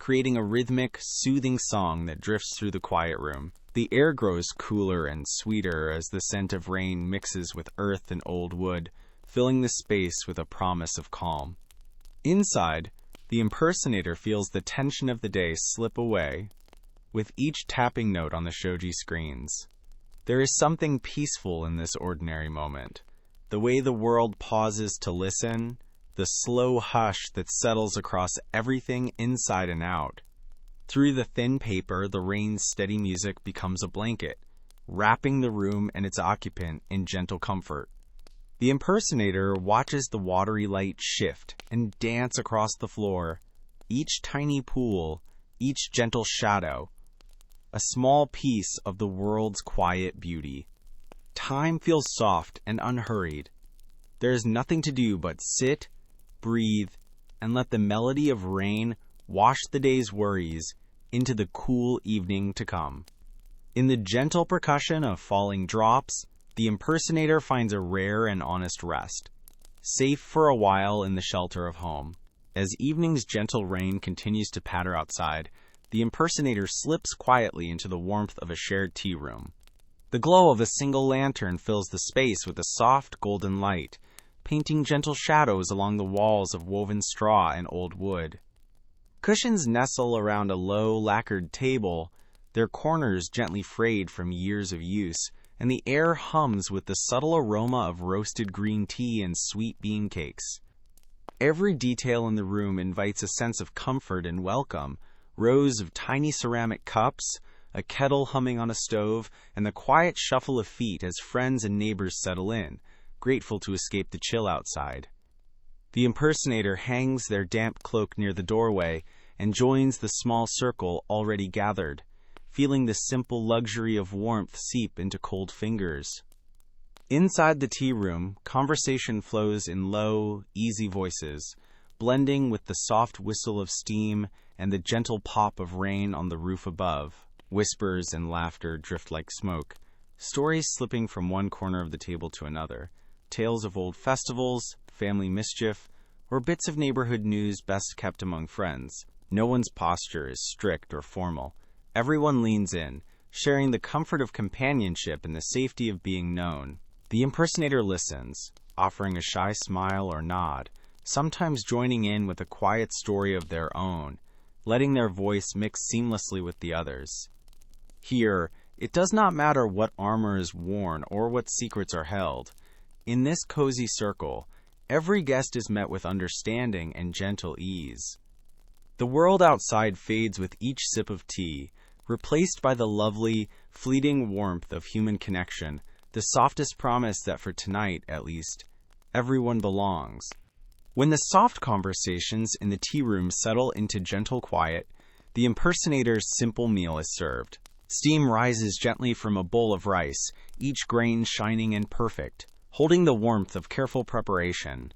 creating a rhythmic, soothing song that drifts through the quiet room. The air grows cooler and sweeter as the scent of rain mixes with earth and old wood, filling the space with a promise of calm. Inside, the impersonator feels the tension of the day slip away with each tapping note on the shoji screens. There is something peaceful in this ordinary moment, the way the world pauses to listen, the slow hush that settles across everything inside and out. Through the thin paper, the rain's steady music becomes a blanket, wrapping the room and its occupant in gentle comfort. The impersonator watches the watery light shift and dance across the floor, each tiny pool, each gentle shadow, a small piece of the world's quiet beauty. Time feels soft and unhurried. There is nothing to do but sit, breathe, and let the melody of rain wash the day's worries into the cool evening to come. In the gentle percussion of falling drops, the impersonator finds a rare and honest rest, safe for a while in the shelter of home. As evening's gentle rain continues to patter outside, the impersonator slips quietly into the warmth of a shared tea room. The glow of a single lantern fills the space with a soft golden light, painting gentle shadows along the walls of woven straw and old wood. Cushions nestle around a low, lacquered table, their corners gently frayed from years of use, and the air hums with the subtle aroma of roasted green tea and sweet bean cakes. Every detail in the room invites a sense of comfort and welcome. Rows of tiny ceramic cups, a kettle humming on a stove, and the quiet shuffle of feet as friends and neighbors settle in, grateful to escape the chill outside. The impersonator hangs their damp cloak near the doorway and joins the small circle already gathered, feeling the simple luxury of warmth seep into cold fingers. Inside the tea room, conversation flows in low, easy voices, blending with the soft whistle of steam and the gentle pop of rain on the roof above. Whispers and laughter drift like smoke, stories slipping from one corner of the table to another, tales of old festivals, family mischief, or bits of neighborhood news best kept among friends. No one's posture is strict or formal. Everyone leans in, sharing the comfort of companionship and the safety of being known. The impersonator listens, offering a shy smile or nod, sometimes joining in with a quiet story of their own, letting their voice mix seamlessly with the others. Here, it does not matter what armor is worn or what secrets are held. In this cozy circle, every guest is met with understanding and gentle ease. The world outside fades with each sip of tea, replaced by the lovely, fleeting warmth of human connection, the softest promise that for tonight, at least, everyone belongs. When the soft conversations in the tea room settle into gentle quiet, the impersonator's simple meal is served. Steam rises gently from a bowl of rice, each grain shining and perfect, holding the warmth of careful preparation.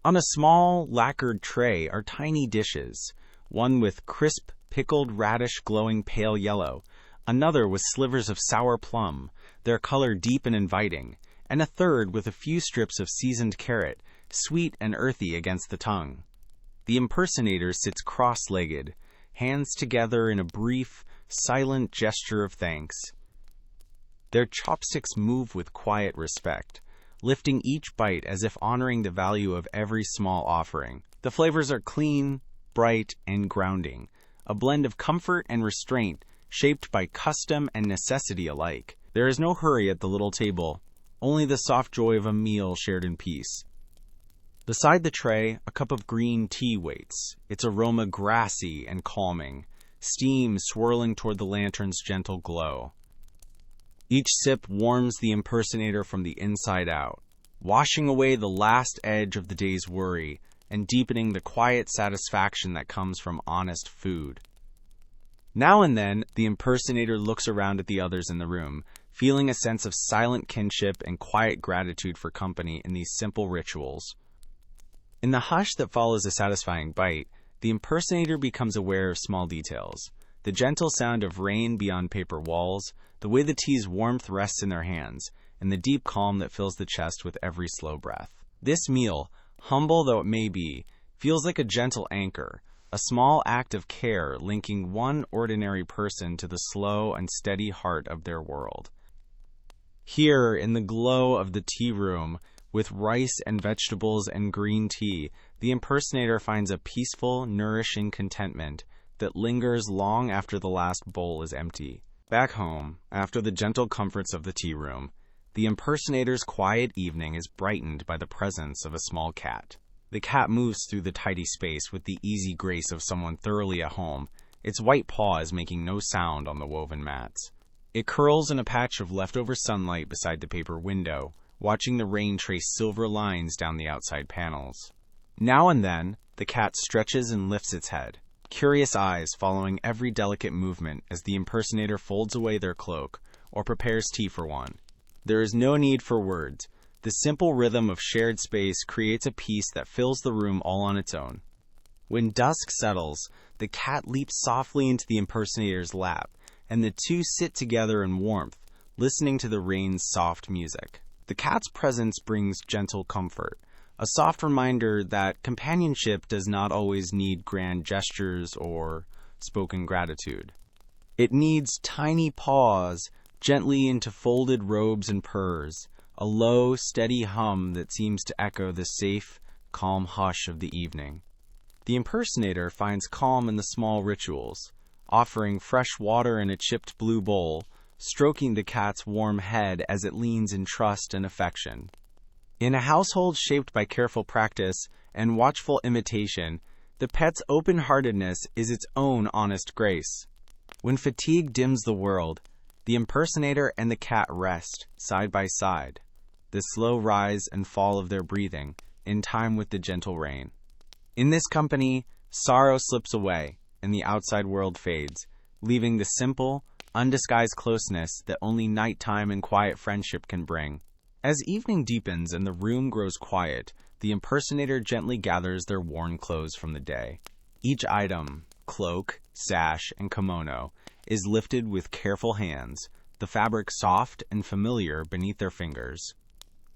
On a small, lacquered tray are tiny dishes, one with crisp, pickled radish glowing pale yellow, another with slivers of sour plum, their color deep and inviting, and a third with a few strips of seasoned carrot, sweet and earthy against the tongue. The impersonator sits cross-legged, hands together in a brief, silent gesture of thanks. Their chopsticks move with quiet respect, lifting each bite as if honoring the value of every small offering. The flavors are clean, bright, and grounding, a blend of comfort and restraint shaped by custom and necessity alike. There is no hurry at the little table, only the soft joy of a meal shared in peace. Beside the tray, a cup of green tea waits, its aroma grassy and calming, steam swirling toward the lantern's gentle glow. Each sip warms the impersonator from the inside out, washing away the last edge of the day's worry and deepening the quiet satisfaction that comes from honest food. Now and then, the impersonator looks around at the others in the room, feeling a sense of silent kinship and quiet gratitude for company in these simple rituals. In the hush that follows a satisfying bite, the impersonator becomes aware of small details. The gentle sound of rain beyond paper walls, the way the tea's warmth rests in their hands, and the deep calm that fills the chest with every slow breath. This meal, humble though it may be, feels like a gentle anchor, a small act of care linking one ordinary person to the slow and steady heart of their world. Here, in the glow of the tea room, with rice and vegetables and green tea, the impersonator finds a peaceful, nourishing contentment that lingers long after the last bowl is empty. Back home, after the gentle comforts of the tea room, the impersonator's quiet evening is brightened by the presence of a small cat. The cat moves through the tidy space with the easy grace of someone thoroughly at home, its white paws making no sound on the woven mats. It curls in a patch of leftover sunlight beside the paper window, watching the rain trace silver lines down the outside panels. Now and then, the cat stretches and lifts its head, curious eyes following every delicate movement as the impersonator folds away their cloak or prepares tea for one. There is no need for words. The simple rhythm of shared space creates a peace that fills the room all on its own. When dusk settles, the cat leaps softly into the impersonator's lap, and the two sit together in warmth, listening to the rain's soft music. The cat's presence brings gentle comfort, a soft reminder that companionship does not always need grand gestures or spoken gratitude. It needs tiny paws, gently into folded robes and purrs, a low, steady hum that seems to echo the safe, calm hush of the evening. The impersonator finds calm in the small rituals, offering fresh water in a chipped blue bowl, stroking the cat's warm head as it leans in trust and affection. In a household shaped by careful practice and watchful imitation, the pet's open-heartedness is its own honest grace. When fatigue dims the world, the impersonator and the cat rest side by side, the slow rise and fall of their breathing in time with the gentle rain. In this company, sorrow slips away and the outside world fades, leaving the simple, undisguised closeness that only nighttime and quiet friendship can bring. As evening deepens and the room grows quiet, the impersonator gently gathers their worn clothes from the day. Each item, cloak, sash, and kimono, is lifted with careful hands, the fabric soft and familiar beneath their fingers.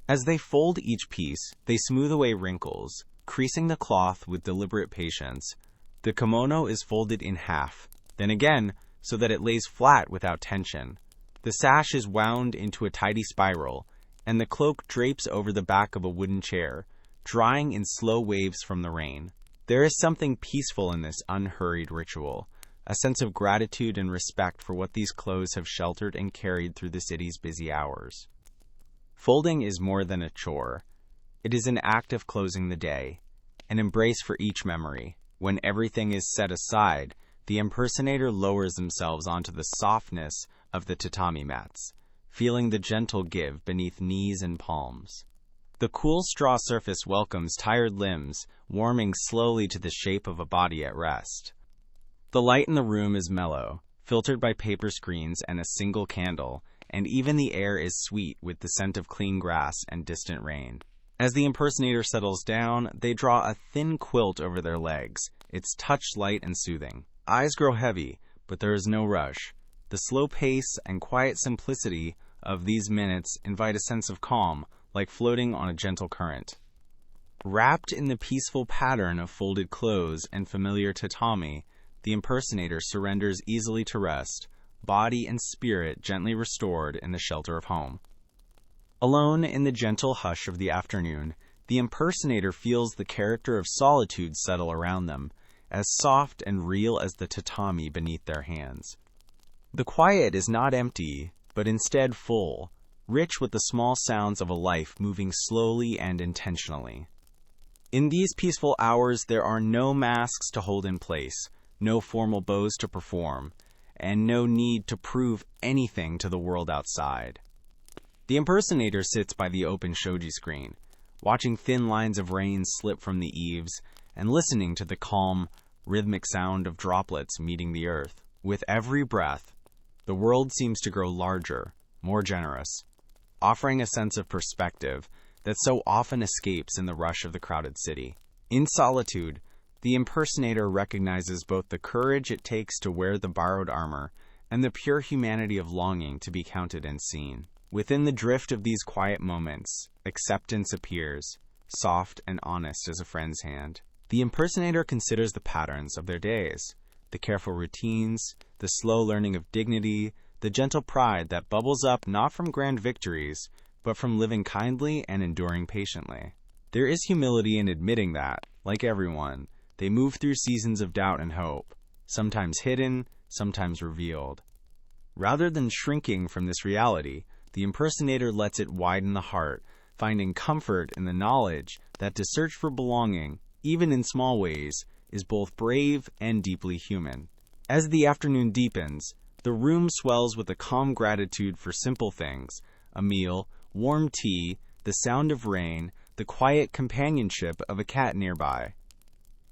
As they fold each piece, they smooth away wrinkles, creasing the cloth with deliberate patience. The kimono is folded in half, then again, so that it lays flat without tension. The sash is wound into a tidy spiral, and the cloak drapes over the back of a wooden chair, drying in slow waves from the rain. There is something peaceful in this unhurried ritual, a sense of gratitude and respect for what these clothes have sheltered and carried through the city's busy hours. Folding is more than a chore. It is an act of closing the day, an embrace for each memory. When everything is set aside, the impersonator lowers themselves onto the softness of the tatami mats, feeling the gentle give beneath knees and palms. The cool straw surface welcomes tired limbs, warming slowly to the shape of a body at rest. The light in the room is mellow, filtered by paper screens and a single candle, and even the air is sweet with the scent of clean grass and distant rain. As the impersonator settles down, they draw a thin quilt over their legs, its touch light and soothing. Eyes grow heavy, but there is no rush. The slow pace and quiet simplicity of these minutes invite a sense of calm, like floating on a gentle current. Wrapped in the peaceful pattern of folded clothes and familiar tatami, the impersonator surrenders easily to rest, body and spirit gently restored in the shelter of home. Alone in the gentle hush of the afternoon, the impersonator feels the character of solitude settle around them, as soft and real as the tatami beneath their hands. The quiet is not empty, but instead full, rich with the small sounds of a life moving slowly and intentionally. In these peaceful hours, there are no masks to hold in place, no formal bows to perform, and no need to prove anything to the world outside. The impersonator sits by the open shoji screen, watching thin lines of rain slip from the eaves and listening to the calm, rhythmic sound of droplets meeting the earth. With every breath, the world seems to grow larger, more generous, offering a sense of perspective that so often escapes in the rush of the crowded city. In solitude, the impersonator recognizes both the courage it takes to wear the borrowed armor and the pure humanity of longing to be counted and seen. Within the drift of these quiet moments, acceptance appears, soft and honest as a friend's hand. The impersonator considers the patterns of their days, the careful routines, the slow learning of dignity, the gentle pride that bubbles up not from grand victories, but from living kindly and enduring patiently. There is humility in admitting that, like everyone, they move through seasons of doubt and hope, sometimes hidden, sometimes revealed. Rather than shrinking from this reality, the impersonator lets it widen the heart, finding comfort in the knowledge that to search for belonging, even in small ways, is both brave and deeply human. As the afternoon deepens, the room swells with a calm gratitude for simple things: a meal, warm tea, the sound of rain, the quiet companionship of a cat nearby.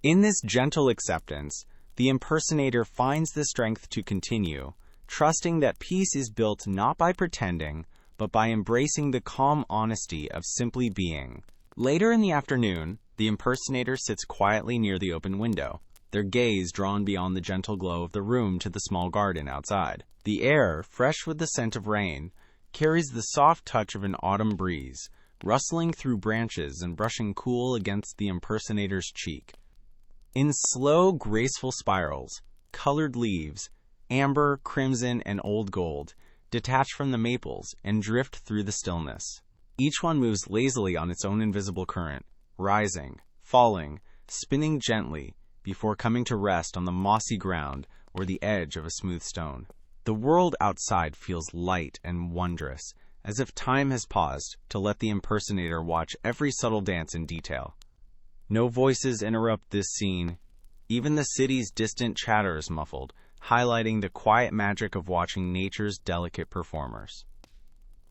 In this gentle acceptance, the impersonator finds the strength to continue, trusting that peace is built not by pretending, but by embracing the calm honesty of simply being. Later in the afternoon, the impersonator sits quietly near the open window, their gaze drawn beyond the gentle glow of the room to the small garden outside. The air, fresh with the scent of rain, carries the soft touch of an autumn breeze, rustling through branches and brushing cool against the impersonator's cheek. In slow, graceful spirals, colored leaves, amber, crimson, and old gold, detach from the maples and drift through the stillness. Each one moves lazily on its own invisible current, rising, falling, spinning gently, before coming to rest on the mossy ground or the edge of a smooth stone. The world outside feels light and wondrous, as if time has paused to let the impersonator watch every subtle dance in detail. No voices interrupt this scene, even the city's distant chatter is muffled, highlighting the quiet magic of watching nature's delicate performers.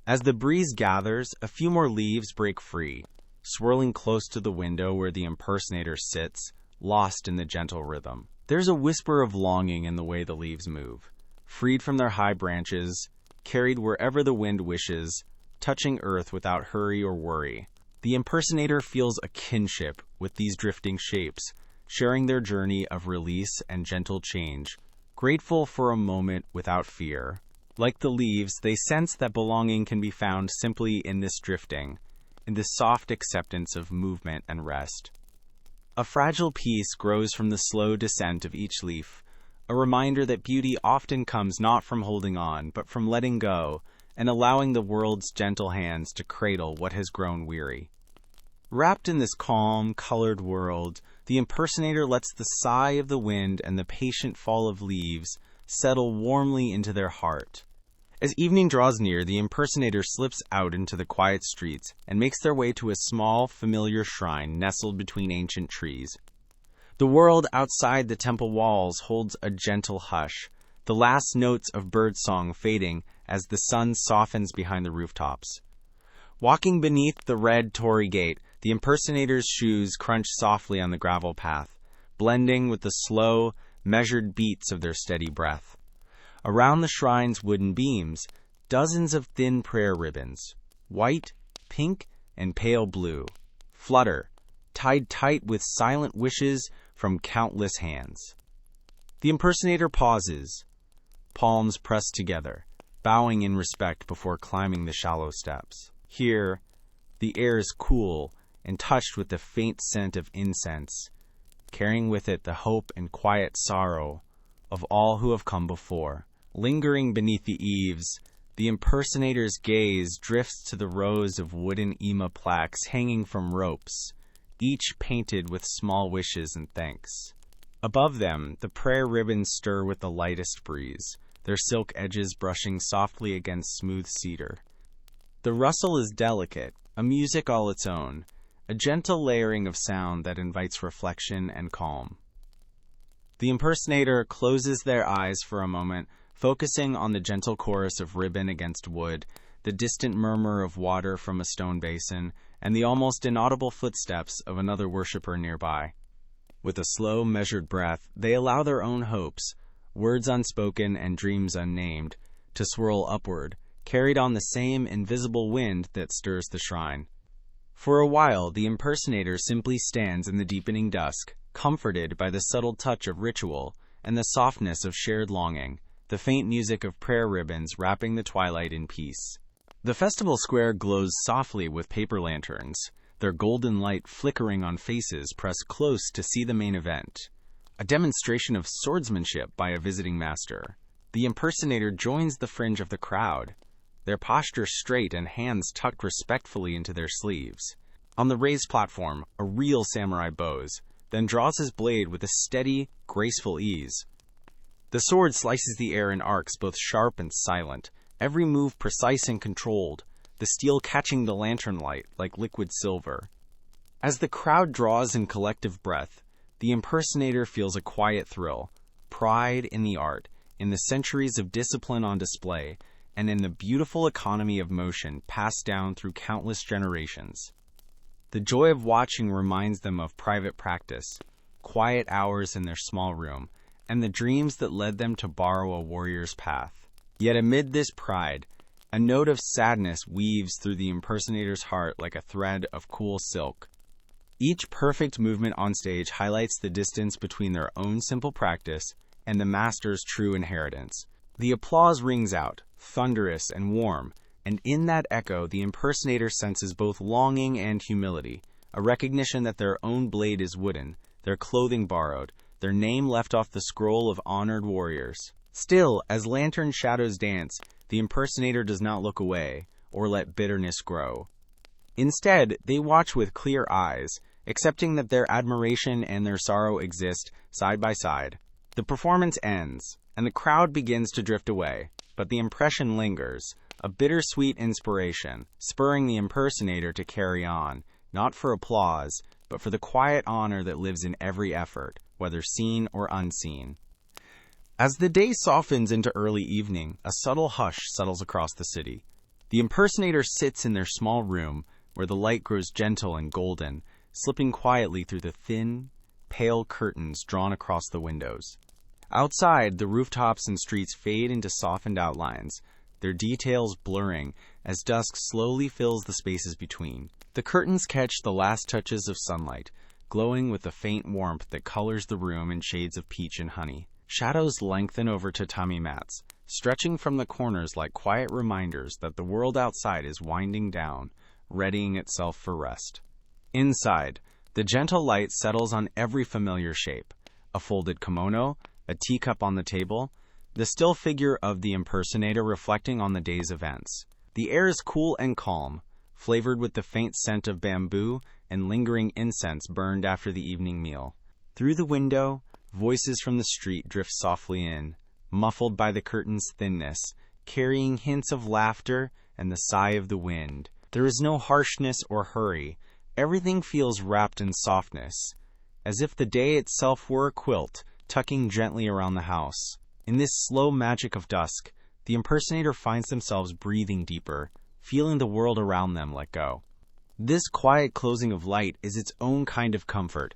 As the breeze gathers, a few more leaves break free, swirling close to the window where the impersonator sits, lost in the gentle rhythm. There's a whisper of longing in the way the leaves move, freed from their high branches, carried wherever the wind wishes, touching earth without hurry or worry. The impersonator feels a kinship with these drifting shapes, sharing their journey of release and gentle change, grateful for a moment without fear. Like the leaves, they sense that belonging can be found simply in this drifting, in this soft acceptance of movement and rest. A fragile peace grows from the slow descent of each leaf, a reminder that beauty often comes not from holding on, but from letting go and allowing the world's gentle hands to cradle what has grown weary. Wrapped in this calm, colored world, the impersonator lets the sigh of the wind and the patient fall of leaves settle warmly into their heart. As evening draws near, the impersonator slips out into the quiet streets and makes their way to a small, familiar shrine nestled between ancient trees. The world outside the temple walls holds a gentle hush, the last notes of birdsong fading as the sun softens behind the rooftops. Walking beneath the red torii gate, the impersonator's shoes crunch softly on the gravel path, blending with the slow, measured beats of their steady breath. Around the shrine's wooden beams, dozens of thin prayer ribbons, white, pink, and pale blue, flutter, tied tight with silent wishes from countless hands. The impersonator pauses, palms pressed together, bowing in respect before climbing the shallow steps. Here, the air is cool and touched with the faint scent of incense, carrying with it the hope and quiet sorrow of all who have come before. Lingering beneath the eaves, The impersonator's gaze drifts to the rows of wooden Ima plaques hanging from ropes, each painted with small wishes and thanks. Above them, the prayer ribbons stir with the lightest breeze, their silk edges brushing softly against smooth cedar. The rustle is delicate, a music all its own, a gentle layering of sound that invites reflection and calm. The impersonator closes their eyes for a moment, focusing on the gentle chorus of ribbon against wood, the distant murmur of water from a stone basin, and the almost inaudible footsteps of another worshiper nearby. With a slow, measured breath, they allow their own hopes, words unspoken and dreams unnamed, to swirl upward, carried on the same invisible wind that stirs the shrine. For a while, the impersonator simply stands in the deepening dusk, comforted by the subtle touch of ritual and the softness of shared longing, the faint music of prayer ribbons wrapping the twilight in peace. The festival square glows softly with paper lanterns, their golden light flickering on faces pressed close to see the main event, a demonstration of swordsmanship by a visiting master. The impersonator joins the fringe of the crowd, their posture straight and hands tucked respectfully into their sleeves. On the raised platform, a real samurai bows, then draws his blade with a steady, graceful ease. The sword slices the air in arcs both sharp and silent, every move precise and controlled, the steel catching the lantern light like liquid silver. As the crowd draws in collective breath, the impersonator feels a quiet thrill, pride in the art, in the centuries of discipline on display, and in the beautiful economy of motion passed down through countless generations. The joy of watching reminds them of private practice, quiet hours in their small room, and the dreams that led them to borrow a warrior's path. Yet amid this pride, a note of sadness weaves through the impersonator's heart like a thread of cool silk. Each perfect movement on stage highlights the distance between their own simple practice and the master's true inheritance. The applause rings out, thunderous and warm, and in that echo the impersonator senses both longing and humility, a recognition that their own blade is wooden, their clothing borrowed, their name left off the scroll of honored warriors. Still, as lantern shadows dance, the impersonator does not look away or let bitterness grow. Instead, they watch with clear eyes, accepting that their admiration and their sorrow exist side by side. The performance ends, and the crowd begins to drift away, but the impression lingers, a bittersweet inspiration, spurring the impersonator to carry on, not for applause, but for the quiet honor that lives in every effort, whether seen or unseen. As the day softens into early evening, a subtle hush settles across the city. The impersonator sits in their small room, where the light grows gentle and golden, slipping quietly through the thin, pale curtains drawn across the windows. Outside, the rooftops and streets fade into softened outlines, their details blurring as dusk slowly fills the spaces between. The curtains catch the last touches of sunlight, glowing with the faint warmth that colors the room in shades of peach and honey. Shadows lengthen over tatami mats, stretching from the corners like quiet reminders that the world outside is winding down, readying itself for rest. Inside, the gentle light settles on every familiar shape: a folded kimono, a teacup on the table, the still figure of the impersonator reflecting on the day's events. The air is cool and calm, flavored with the faint scent of bamboo and lingering incense burned after the evening meal. Through the window, voices from the street drift softly in, muffled by the curtain's thinness, carrying hints of laughter and the sigh of the wind. There is no harshness or hurry. Everything feels wrapped in softness, as if the day itself were a quilt, tucking gently around the house. In this slow magic of dusk, the impersonator finds themselves breathing deeper, feeling the world around them let go. This quiet closing of light is its own kind of comfort,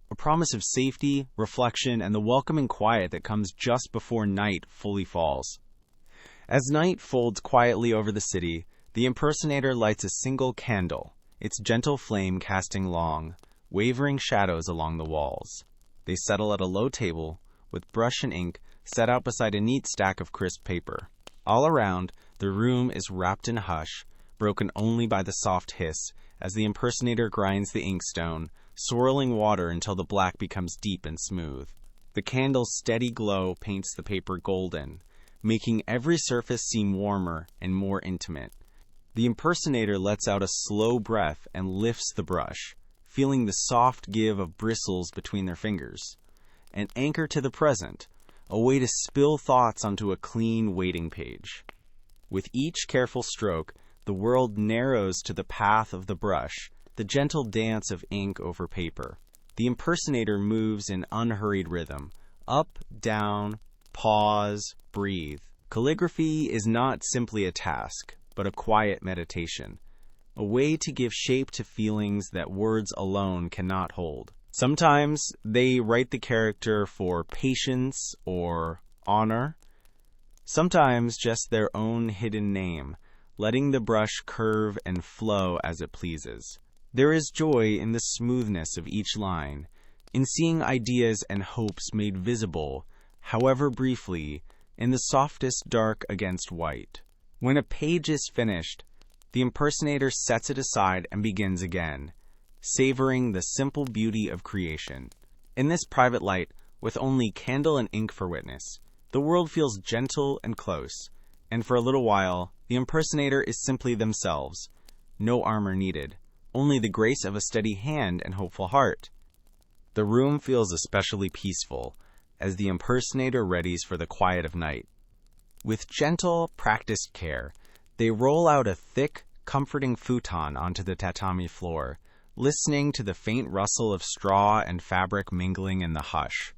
a promise of safety, reflection, and the welcoming quiet that comes just before night fully falls. As night folds quietly over the city, the impersonator lights a single candle, its gentle flame casting long, wavering shadows along the walls. They settle at a low table, with brush and ink set out beside a neat stack of crisp paper. All around, the room is wrapped in hush, broken only by the soft hiss as the impersonator grinds the inkstone, swirling water until the black becomes deep and smooth. The candle's steady glow paints the paper golden, making every surface seem warmer and more intimate. The impersonator lets out a slow breath and lifts the brush, feeling the soft give of bristles between their fingers. An anchor to the present, a way to spill thoughts onto a clean waiting page. With each careful stroke, the world narrows to the path of the brush, the gentle dance of ink over paper. The impersonator moves in unhurried rhythm, up, down, pause, breathe. Calligraphy is not simply a task, but a quiet meditation, a way to give shape to feelings that words alone cannot hold. Sometimes they write the character for patience or honor, sometimes just their own hidden name, letting the brush curve and flow as it pleases. There is joy in the smoothness of each line, in seeing ideas and hopes made visible, however briefly, in the softest dark against white. When a page is finished, the impersonator sets it aside and begins again, savoring the simple beauty of creation. In this private light, with only candle and ink for witness, the world feels gentle and close, and for a little while, the impersonator is simply themselves. No armor needed, only the grace of a steady hand and hopeful heart. The room feels especially peaceful, as the impersonator readies for the quiet of night. With gentle, practiced care, they roll out a thick, comforting futon onto the tatami floor, listening to the faint rustle of straw and fabric mingling in the hush.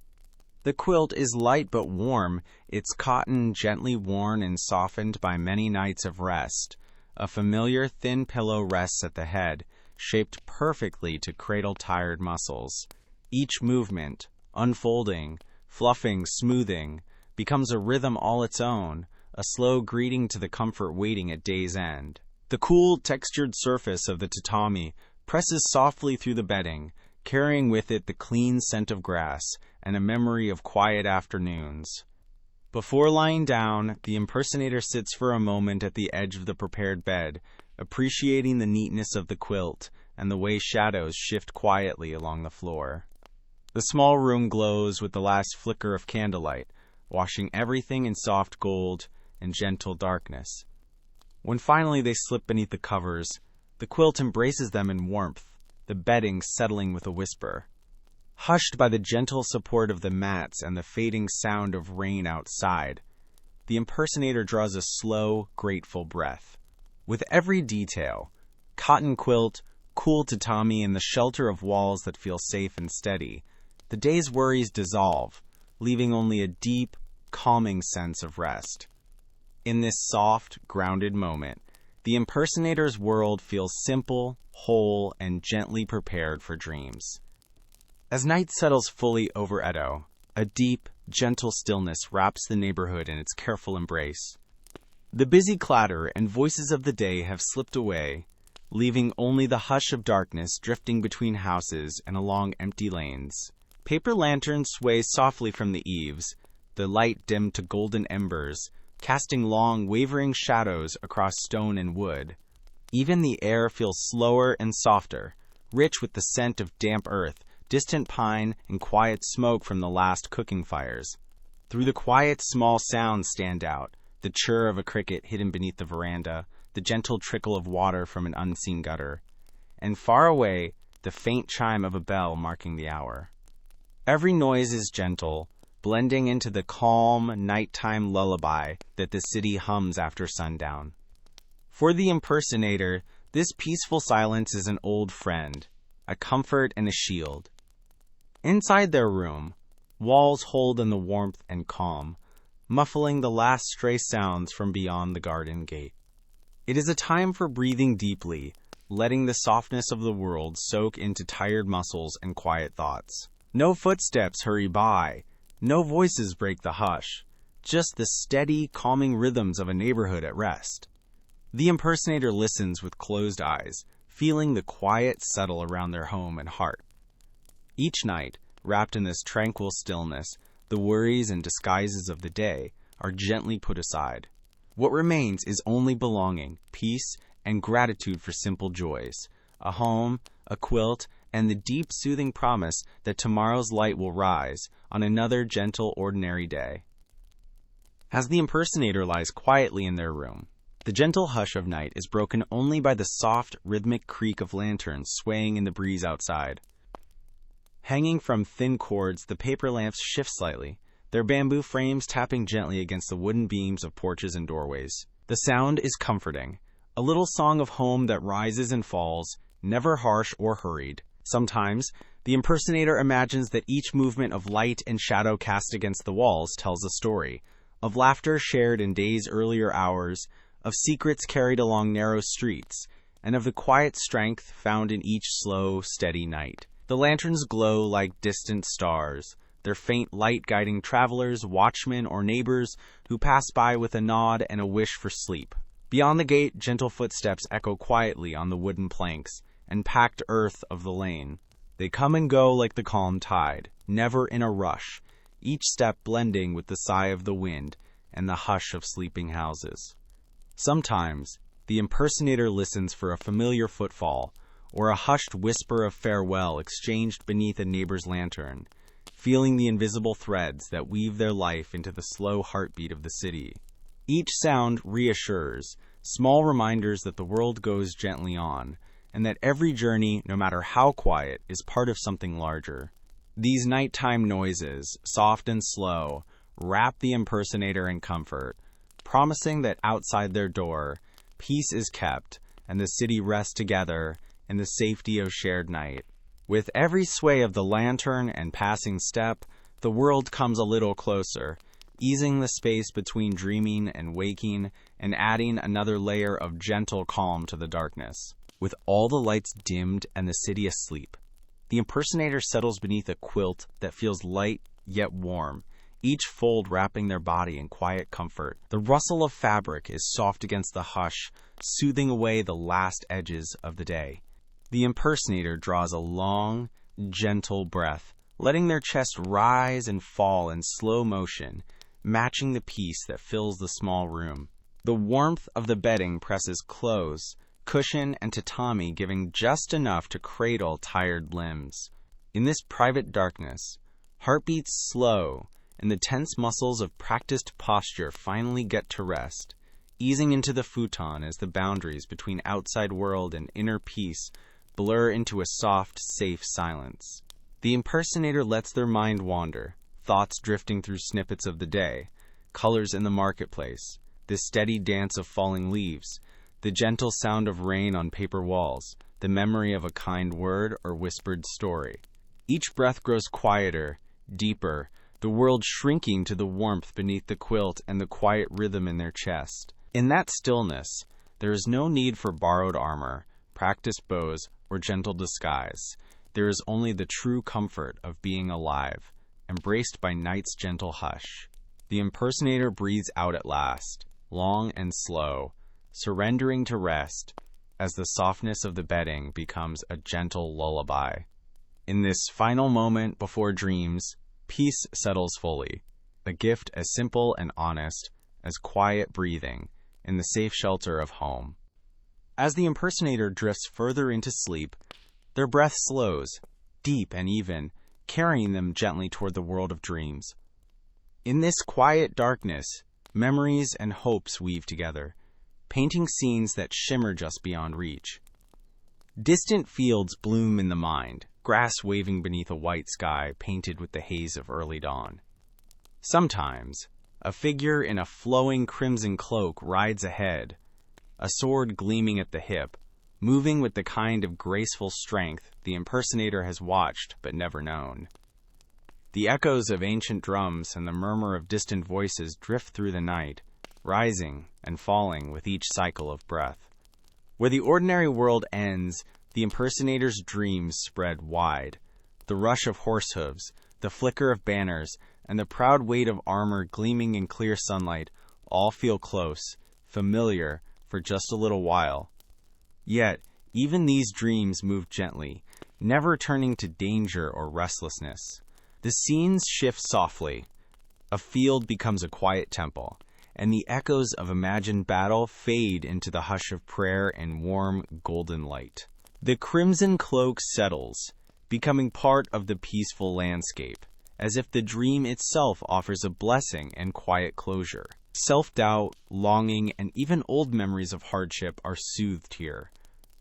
The quilt is light but warm, its cotton gently worn and softened by many nights of rest. A familiar thin pillow rests at the head, shaped perfectly to cradle tired muscles. Each movement, unfolding, fluffing, smoothing, becomes a rhythm all its own, a slow greeting to the comfort waiting at day's end. The cool, textured surface of the tatami presses softly through the bedding, carrying with it the clean scent of grass and a memory of quiet afternoons. Before lying down, the impersonator sits for a moment at the edge of the prepared bed, appreciating the neatness of the quilt and the way shadows shift quietly along the floor. The small room glows with the last flicker of candlelight, washing everything in soft gold and gentle darkness. When finally they slip beneath the covers, the quilt embraces them in warmth, the bedding settling with a whisper. Hushed by the gentle support of the mats and the fading sound of rain outside, the impersonator draws a slow, grateful breath. With every detail, cotton quilt, cool tatami, and the shelter of walls that feel safe and steady, the day's worries dissolve, leaving only a deep, calming sense of rest. In this soft, grounded moment, the impersonator's world feels simple, whole, and gently prepared for dreams. As night settles fully over Edo, a deep, gentle stillness wraps the neighborhood in its careful embrace. The busy clatter and voices of the day have slipped away, leaving only the hush of darkness drifting between houses and along empty lanes. Paper lanterns sway softly from the eaves, the light dimmed to golden embers, casting long, wavering shadows across stone and wood. Even the air feels slower and softer, rich with the scent of damp earth, distant pine, and quiet smoke from the last cooking fires. Through the quiet, small sounds stand out, the chirr of a cricket hidden beneath the veranda, the gentle trickle of water from an unseen gutter, and far away, the faint chime of a bell marking the hour. Every noise is gentle, blending into the calm, nighttime lullaby that the city hums after sundown. For the impersonator, this peaceful silence is an old friend, a comfort and a shield. Inside their room, walls hold in the warmth and calm, muffling the last stray sounds from beyond the garden gate. It is a time for breathing deeply, letting the softness of the world soak into tired muscles and quiet thoughts. No footsteps hurry by, no voices break the hush, just the steady, calming rhythms of a neighborhood at rest. The impersonator listens with closed eyes, feeling the quiet settle around their home and heart. Each night, wrapped in this tranquil stillness, the worries and disguises of the day are gently put aside. What remains is only belonging, peace, and gratitude for simple joys, a home, a quilt, and the deep, soothing promise that tomorrow's light will rise on another gentle, ordinary day. As the impersonator lies quietly in their room, the gentle hush of night is broken only by the soft, rhythmic creak of lanterns swaying in the breeze outside. Hanging from thin cords, the paper lamps shift slightly, their bamboo frames tapping gently against the wooden beams of porches and doorways. The sound is comforting, a little song of home that rises and falls, never harsh or hurried. Sometimes, the impersonator imagines that each movement of light and shadow cast against the walls tells a story, of laughter shared in days' earlier hours, of secrets carried along narrow streets, and of the quiet strength found in each slow, steady night. The lanterns glow like distant stars, their faint light guiding travelers, watchmen, or neighbors who pass by with a nod and a wish for sleep. Beyond the gate, gentle footsteps echo quietly on the wooden planks and packed earth of the lane. They come and go like the calm tide, never in a rush, each step blending with the sigh of the wind and the hush of sleeping houses. Sometimes, the impersonator listens for a familiar footfall or a hushed whisper of farewell exchanged beneath a neighbor's lantern, feeling the invisible threads that weave their life into the slow heartbeat of the city. Each sound reassures, small reminders that the world goes gently on, and that every journey, no matter how quiet, is part of something larger. These nighttime noises, soft and slow, wrap the impersonator in comfort, promising that outside their door, peace is kept, and the city rests together in the safety of shared night. With every sway of the lantern and passing step, the world comes a little closer, easing the space between dreaming and waking, and adding another layer of gentle calm to the darkness. With all the lights dimmed and the city asleep, the impersonator settles beneath a quilt that feels light yet warm, each fold wrapping their body in quiet comfort. The rustle of fabric is soft against the hush, soothing away the last edges of the day. The impersonator draws a long, gentle breath, letting their chest rise and fall in slow motion, matching the peace that fills the small room. The warmth of the bedding presses close, cushion and tatami giving just enough to cradle tired limbs. In this private darkness, heartbeats slow, and the tense muscles of practiced posture finally get to rest, easing into the futon as the boundaries between outside world and inner peace blur into a soft, safe silence. The impersonator lets their mind wander, thoughts drifting through snippets of the day, colors in the marketplace, the steady dance of falling leaves, the gentle sound of rain on paper walls, the memory of a kind word or whispered story. Each breath grows quieter, deeper, the world shrinking to the warmth beneath the quilt and the quiet rhythm in their chest. In that stillness, there is no need for borrowed armor, practiced bows, or gentle disguise. There is only the true comfort of being alive, embraced by night's gentle hush. The impersonator breathes out at last, long and slow, surrendering to rest, as the softness of the bedding becomes a gentle lullaby. In this final moment before dreams, peace settles fully, a gift as simple and honest as quiet breathing in the safe shelter of home. As the impersonator drifts further into sleep, their breath slows, deep and even, carrying them gently toward the world of dreams. In this quiet darkness, memories and hopes weave together, painting scenes that shimmer just beyond reach. Distant fields bloom in the mind, grass waving beneath a white sky painted with the haze of early dawn. Sometimes, a figure in a flowing crimson cloak rides ahead, a sword gleaming at the hip, moving with the kind of graceful strength the impersonator has watched but never known. The echoes of ancient drums and the murmur of distant voices drift through the night, rising and falling with each cycle of breath. Where the ordinary world ends, the impersonator's dreams spread wide. The rush of horse hooves, the flicker of banners, and the proud weight of armor gleaming in clear sunlight all feel close, familiar, for just a little while. Yet, even these dreams move gently, never turning to danger or restlessness. The scenes shift softly. A field becomes a quiet temple, and the echoes of imagined battle fade into the hush of prayer and warm, golden light. The crimson cloak settles, becoming part of the peaceful landscape, as if the dream itself offers a blessing and quiet closure. Self-doubt, longing, and even old memories of hardship are soothed here,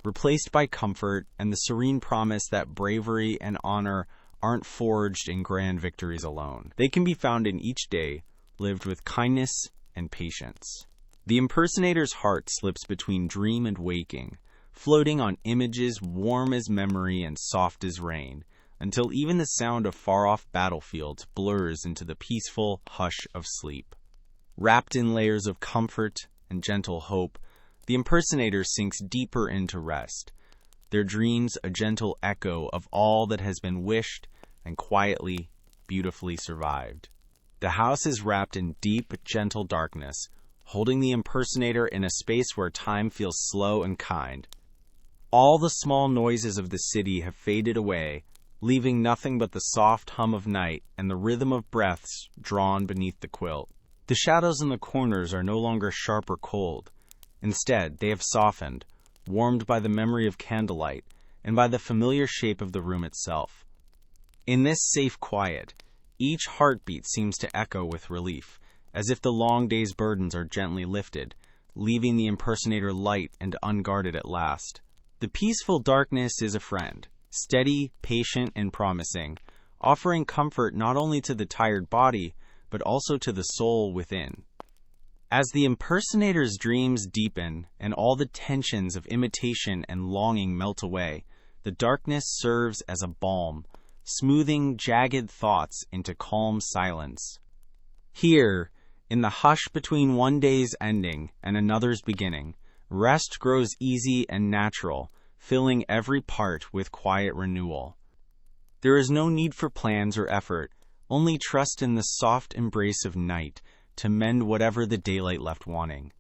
replaced by comfort and the serene promise that bravery and honor aren't forged in grand victories alone. They can be found in each day, lived with kindness and patience. The impersonator's heart slips between dream and waking, floating on images warm as memory and soft as rain, until even the sound of far-off battlefields blurs into the peaceful hush of sleep. Wrapped in layers of comfort and gentle hope, the impersonator sinks deeper into rest, their dreams a gentle echo of all that has been wished and quietly, beautifully survived. The house is wrapped in deep, gentle darkness, holding the impersonator in a space where time feels slow and kind. All the small noises of the city have faded away, leaving nothing but the soft hum of night and the rhythm of breaths drawn beneath the quilt. The shadows in the corners are no longer sharp or cold. Instead, they have softened, warmed by the memory of candlelight and by the familiar shape of the room itself. In this safe quiet, each heartbeat seems to echo with relief, as if the long day's burdens are gently lifted, leaving the impersonator light and unguarded at last. The peaceful darkness is a friend, steady, patient, and promising, offering comfort not only to the tired body, but also to the soul within. As the impersonator's dreams deepen and all the tensions of imitation and longing melt away, the darkness serves as a balm, smoothing jagged thoughts into calm silence. Here, in the hush between one day's ending and another's beginning, rest grows easy and natural, filling every part with quiet renewal. There is no need for plans or effort, only trust in the soft embrace of night to mend whatever the daylight left wanting.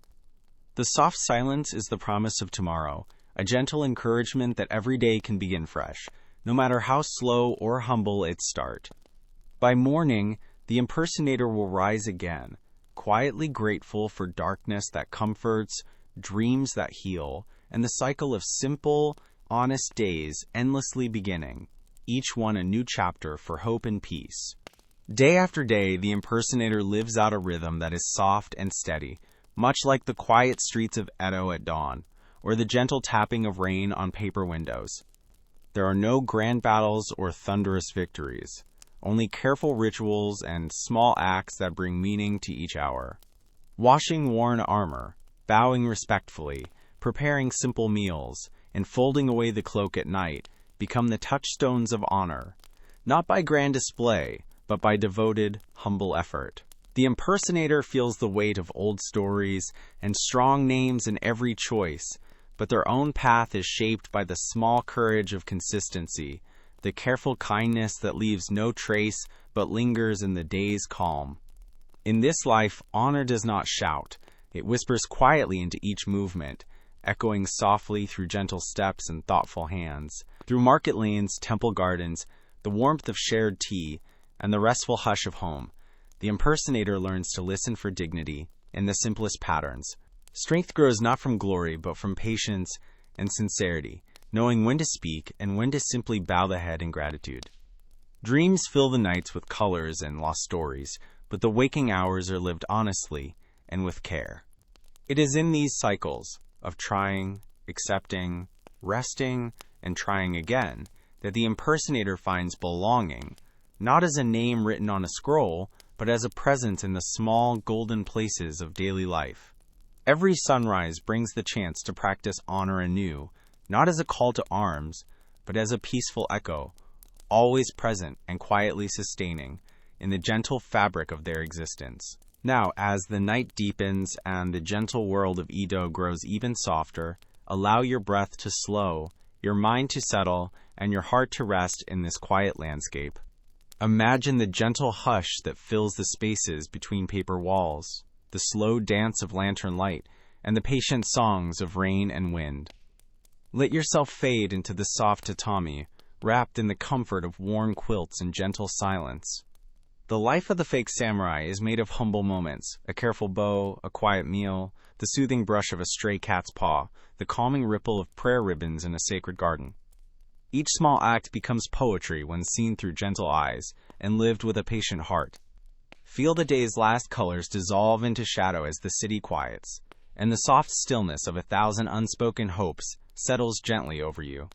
The soft silence is the promise of tomorrow, a gentle encouragement that every day can begin fresh, no matter how slow or humble its start. By morning, the impersonator will rise again, quietly grateful for darkness that comforts, dreams that heal, and the cycle of simple, honest days endlessly beginning, each one a new chapter for hope and peace. Day after day, the impersonator lives out a rhythm that is soft and steady, much like the quiet streets of Edo at dawn, or the gentle tapping of rain on paper windows. There are no grand battles or thunderous victories, only careful rituals and small acts that bring meaning to each hour. Washing worn armor, bowing respectfully, preparing simple meals, and folding away the cloak at night become the touchstones of honor, not by grand display, but by devoted, humble effort. The impersonator feels the weight of old stories and strong names in every choice, but their own path is shaped by the small courage of consistency, the careful kindness that leaves no trace but lingers in the day's calm. In this life, honor does not shout. It whispers quietly into each movement, echoing softly through gentle steps and thoughtful hands. Through market lanes, temple gardens, the warmth of shared tea, and the restful hush of home, the impersonator learns to listen for dignity in the simplest patterns. Strength grows not from glory, but from patience and sincerity, knowing when to speak and when to simply bow the head in gratitude. Dreams fill the nights with colors and lost stories, but the waking hours are lived honestly and with care. It is in these cycles of trying, accepting, resting, and trying again that the impersonator finds belonging, not as a name written on a scroll, but as a presence in the small golden places of daily life. Every sunrise brings the chance to practice honor anew, not as a call to arms, but as a peaceful echo, always present and quietly sustaining in the gentle fabric of their existence. Now, as the night deepens and the gentle world of Edo grows even softer, allow your breath to slow, your mind to settle, and your heart to rest in this quiet landscape. Imagine the gentle hush that fills the spaces between paper walls, the slow dance of lantern light, and the patient songs of rain and wind. Let yourself fade into the soft tatami, wrapped in the comfort of worn quilts and gentle silence. The life of the fake samurai is made of humble moments, a careful bow, a quiet meal, the soothing brush of a stray cat's paw, the calming ripple of prayer ribbons in a sacred garden. Each small act becomes poetry when seen through gentle eyes and lived with a patient heart. Feel the day's last colors dissolve into shadow as the city quiets, and the soft stillness of 1,000 unspoken hopes settles gently over you.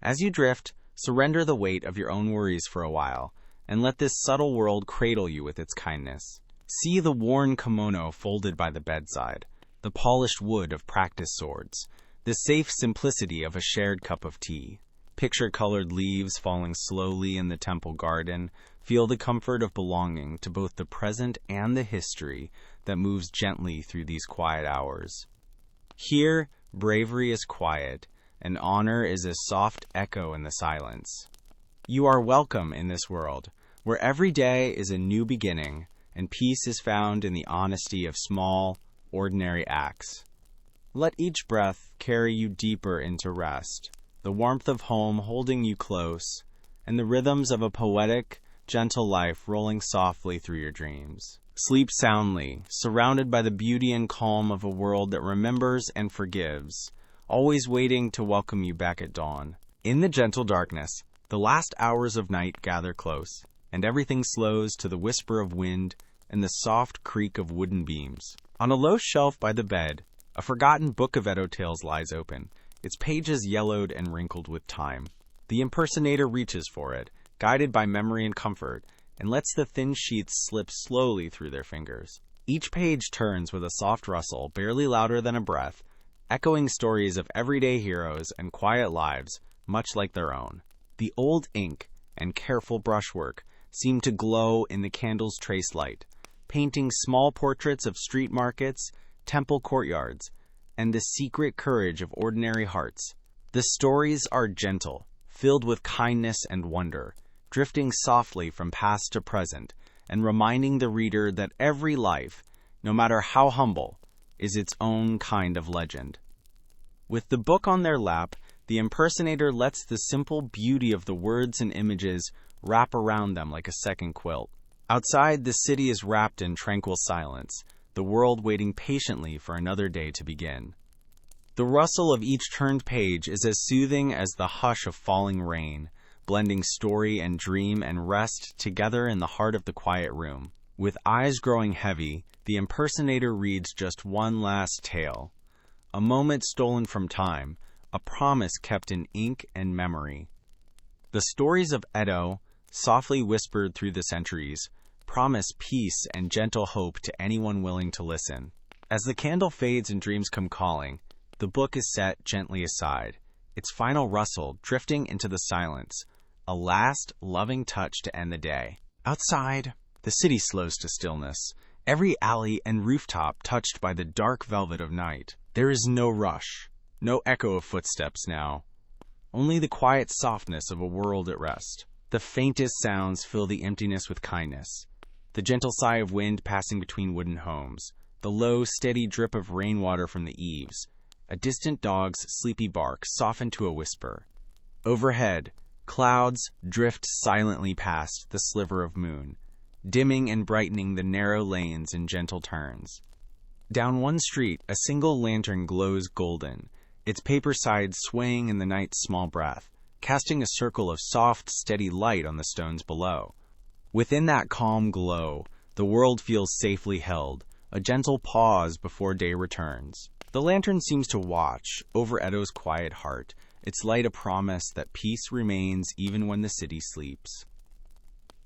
As you drift, surrender the weight of your own worries for a while, and let this subtle world cradle you with its kindness. See the worn kimono folded by the bedside, the polished wood of practice swords, the safe simplicity of a shared cup of tea. Picture colored leaves falling slowly in the temple garden. Feel the comfort of belonging to both the present and the history that moves gently through these quiet hours. Here, bravery is quiet, and honor is a soft echo in the silence. You are welcome in this world, where every day is a new beginning, and peace is found in the honesty of small, ordinary acts. Let each breath carry you deeper into rest, the warmth of home holding you close, and the rhythms of a poetic, gentle life rolling softly through your dreams. Sleep soundly, surrounded by the beauty and calm of a world that remembers and forgives, always waiting to welcome you back at dawn. In the gentle darkness, the last hours of night gather close, and everything slows to the whisper of wind and the soft creak of wooden beams. On a low shelf by the bed, a forgotten book of Edo tales lies open, its pages yellowed and wrinkled with time. The impersonator reaches for it, guided by memory and comfort, and lets the thin sheets slip slowly through their fingers. Each page turns with a soft rustle, barely louder than a breath, echoing stories of everyday heroes and quiet lives, much like their own. The old ink and careful brushwork seem to glow in the candle's trace light, painting small portraits of street markets, temple courtyards, and the secret courage of ordinary hearts. The stories are gentle, filled with kindness and wonder, drifting softly from past to present, and reminding the reader that every life, no matter how humble, is its own kind of legend. With the book on their lap, the impersonator lets the simple beauty of the words and images wrap around them like a second quilt. Outside, the city is wrapped in tranquil silence, the world waiting patiently for another day to begin. The rustle of each turned page is as soothing as the hush of falling rain, blending story and dream and rest together in the heart of the quiet room. With eyes growing heavy, the impersonator reads just one last tale, a moment stolen from time, a promise kept in ink and memory. The stories of Edo, softly whispered through the centuries, promise peace and gentle hope to anyone willing to listen. As the candle fades and dreams come calling, the book is set gently aside, its final rustle drifting into the silence, a last, loving touch to end the day. Outside, the city slows to stillness, every alley and rooftop touched by the dark velvet of night. There is no rush, no echo of footsteps now, only the quiet softness of a world at rest. The faintest sounds fill the emptiness with kindness, the gentle sigh of wind passing between wooden homes, the low, steady drip of rainwater from the eaves, a distant dog's sleepy bark softened to a whisper. Overhead, clouds drift silently past the sliver of moon, dimming and brightening the narrow lanes in gentle turns. Down one street, a single lantern glows golden, its paper sides swaying in the night's small breath, casting a circle of soft, steady light on the stones below. Within that calm glow, the world feels safely held, a gentle pause before day returns. The lantern seems to watch over Edo's quiet heart, its light a promise that peace remains even when the city sleeps.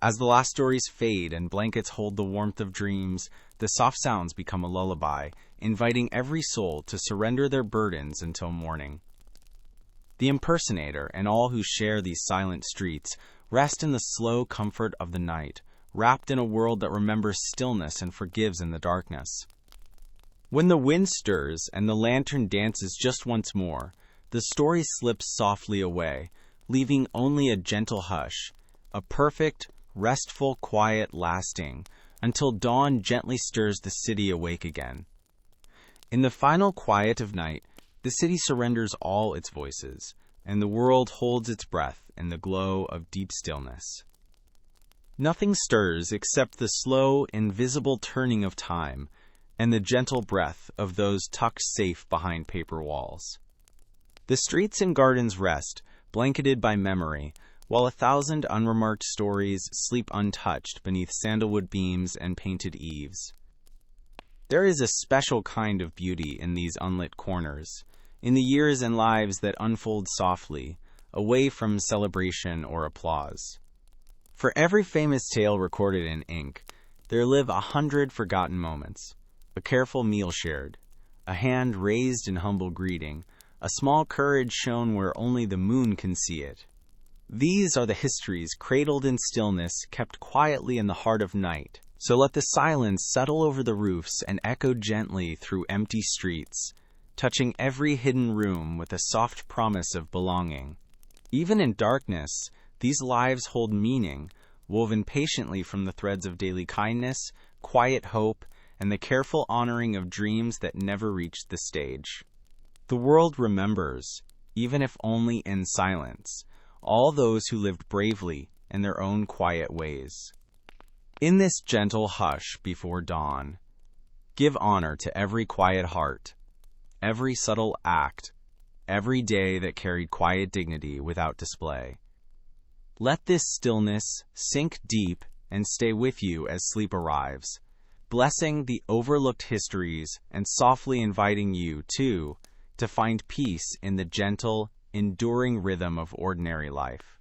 As the last stories fade and blankets hold the warmth of dreams, the soft sounds become a lullaby, inviting every soul to surrender their burdens until morning. The impersonator and all who share these silent streets rest in the slow comfort of the night, wrapped in a world that remembers stillness and forgives in the darkness. When the wind stirs and the lantern dances just once more, the story slips softly away, leaving only a gentle hush, a perfect, restful quiet lasting until dawn gently stirs the city awake again. In the final quiet of night, the city surrenders all its voices, and the world holds its breath in the glow of deep stillness. Nothing stirs except the slow, invisible turning of time and the gentle breath of those tucked safe behind paper walls. The streets and gardens rest, blanketed by memory, while 1,000 unremarked stories sleep untouched beneath sandalwood beams and painted eaves. There is a special kind of beauty in these unlit corners, in the years and lives that unfold softly, away from celebration or applause. For every famous tale recorded in ink, there live 100 forgotten moments, a careful meal shared, a hand raised in humble greeting, a small courage shown where only the moon can see it. These are the histories cradled in stillness, kept quietly in the heart of night. So let the silence settle over the roofs and echo gently through empty streets, touching every hidden room with a soft promise of belonging. Even in darkness, these lives hold meaning, woven patiently from the threads of daily kindness, quiet hope, and the careful honoring of dreams that never reached the stage. The world remembers, even if only in silence, all those who lived bravely in their own quiet ways. In this gentle hush before dawn, give honor to every quiet heart, every subtle act, every day that carried quiet dignity without display. Let this stillness sink deep and stay with you as sleep arrives, blessing the overlooked histories and softly inviting you, too, to find peace in the gentle, enduring rhythm of ordinary life.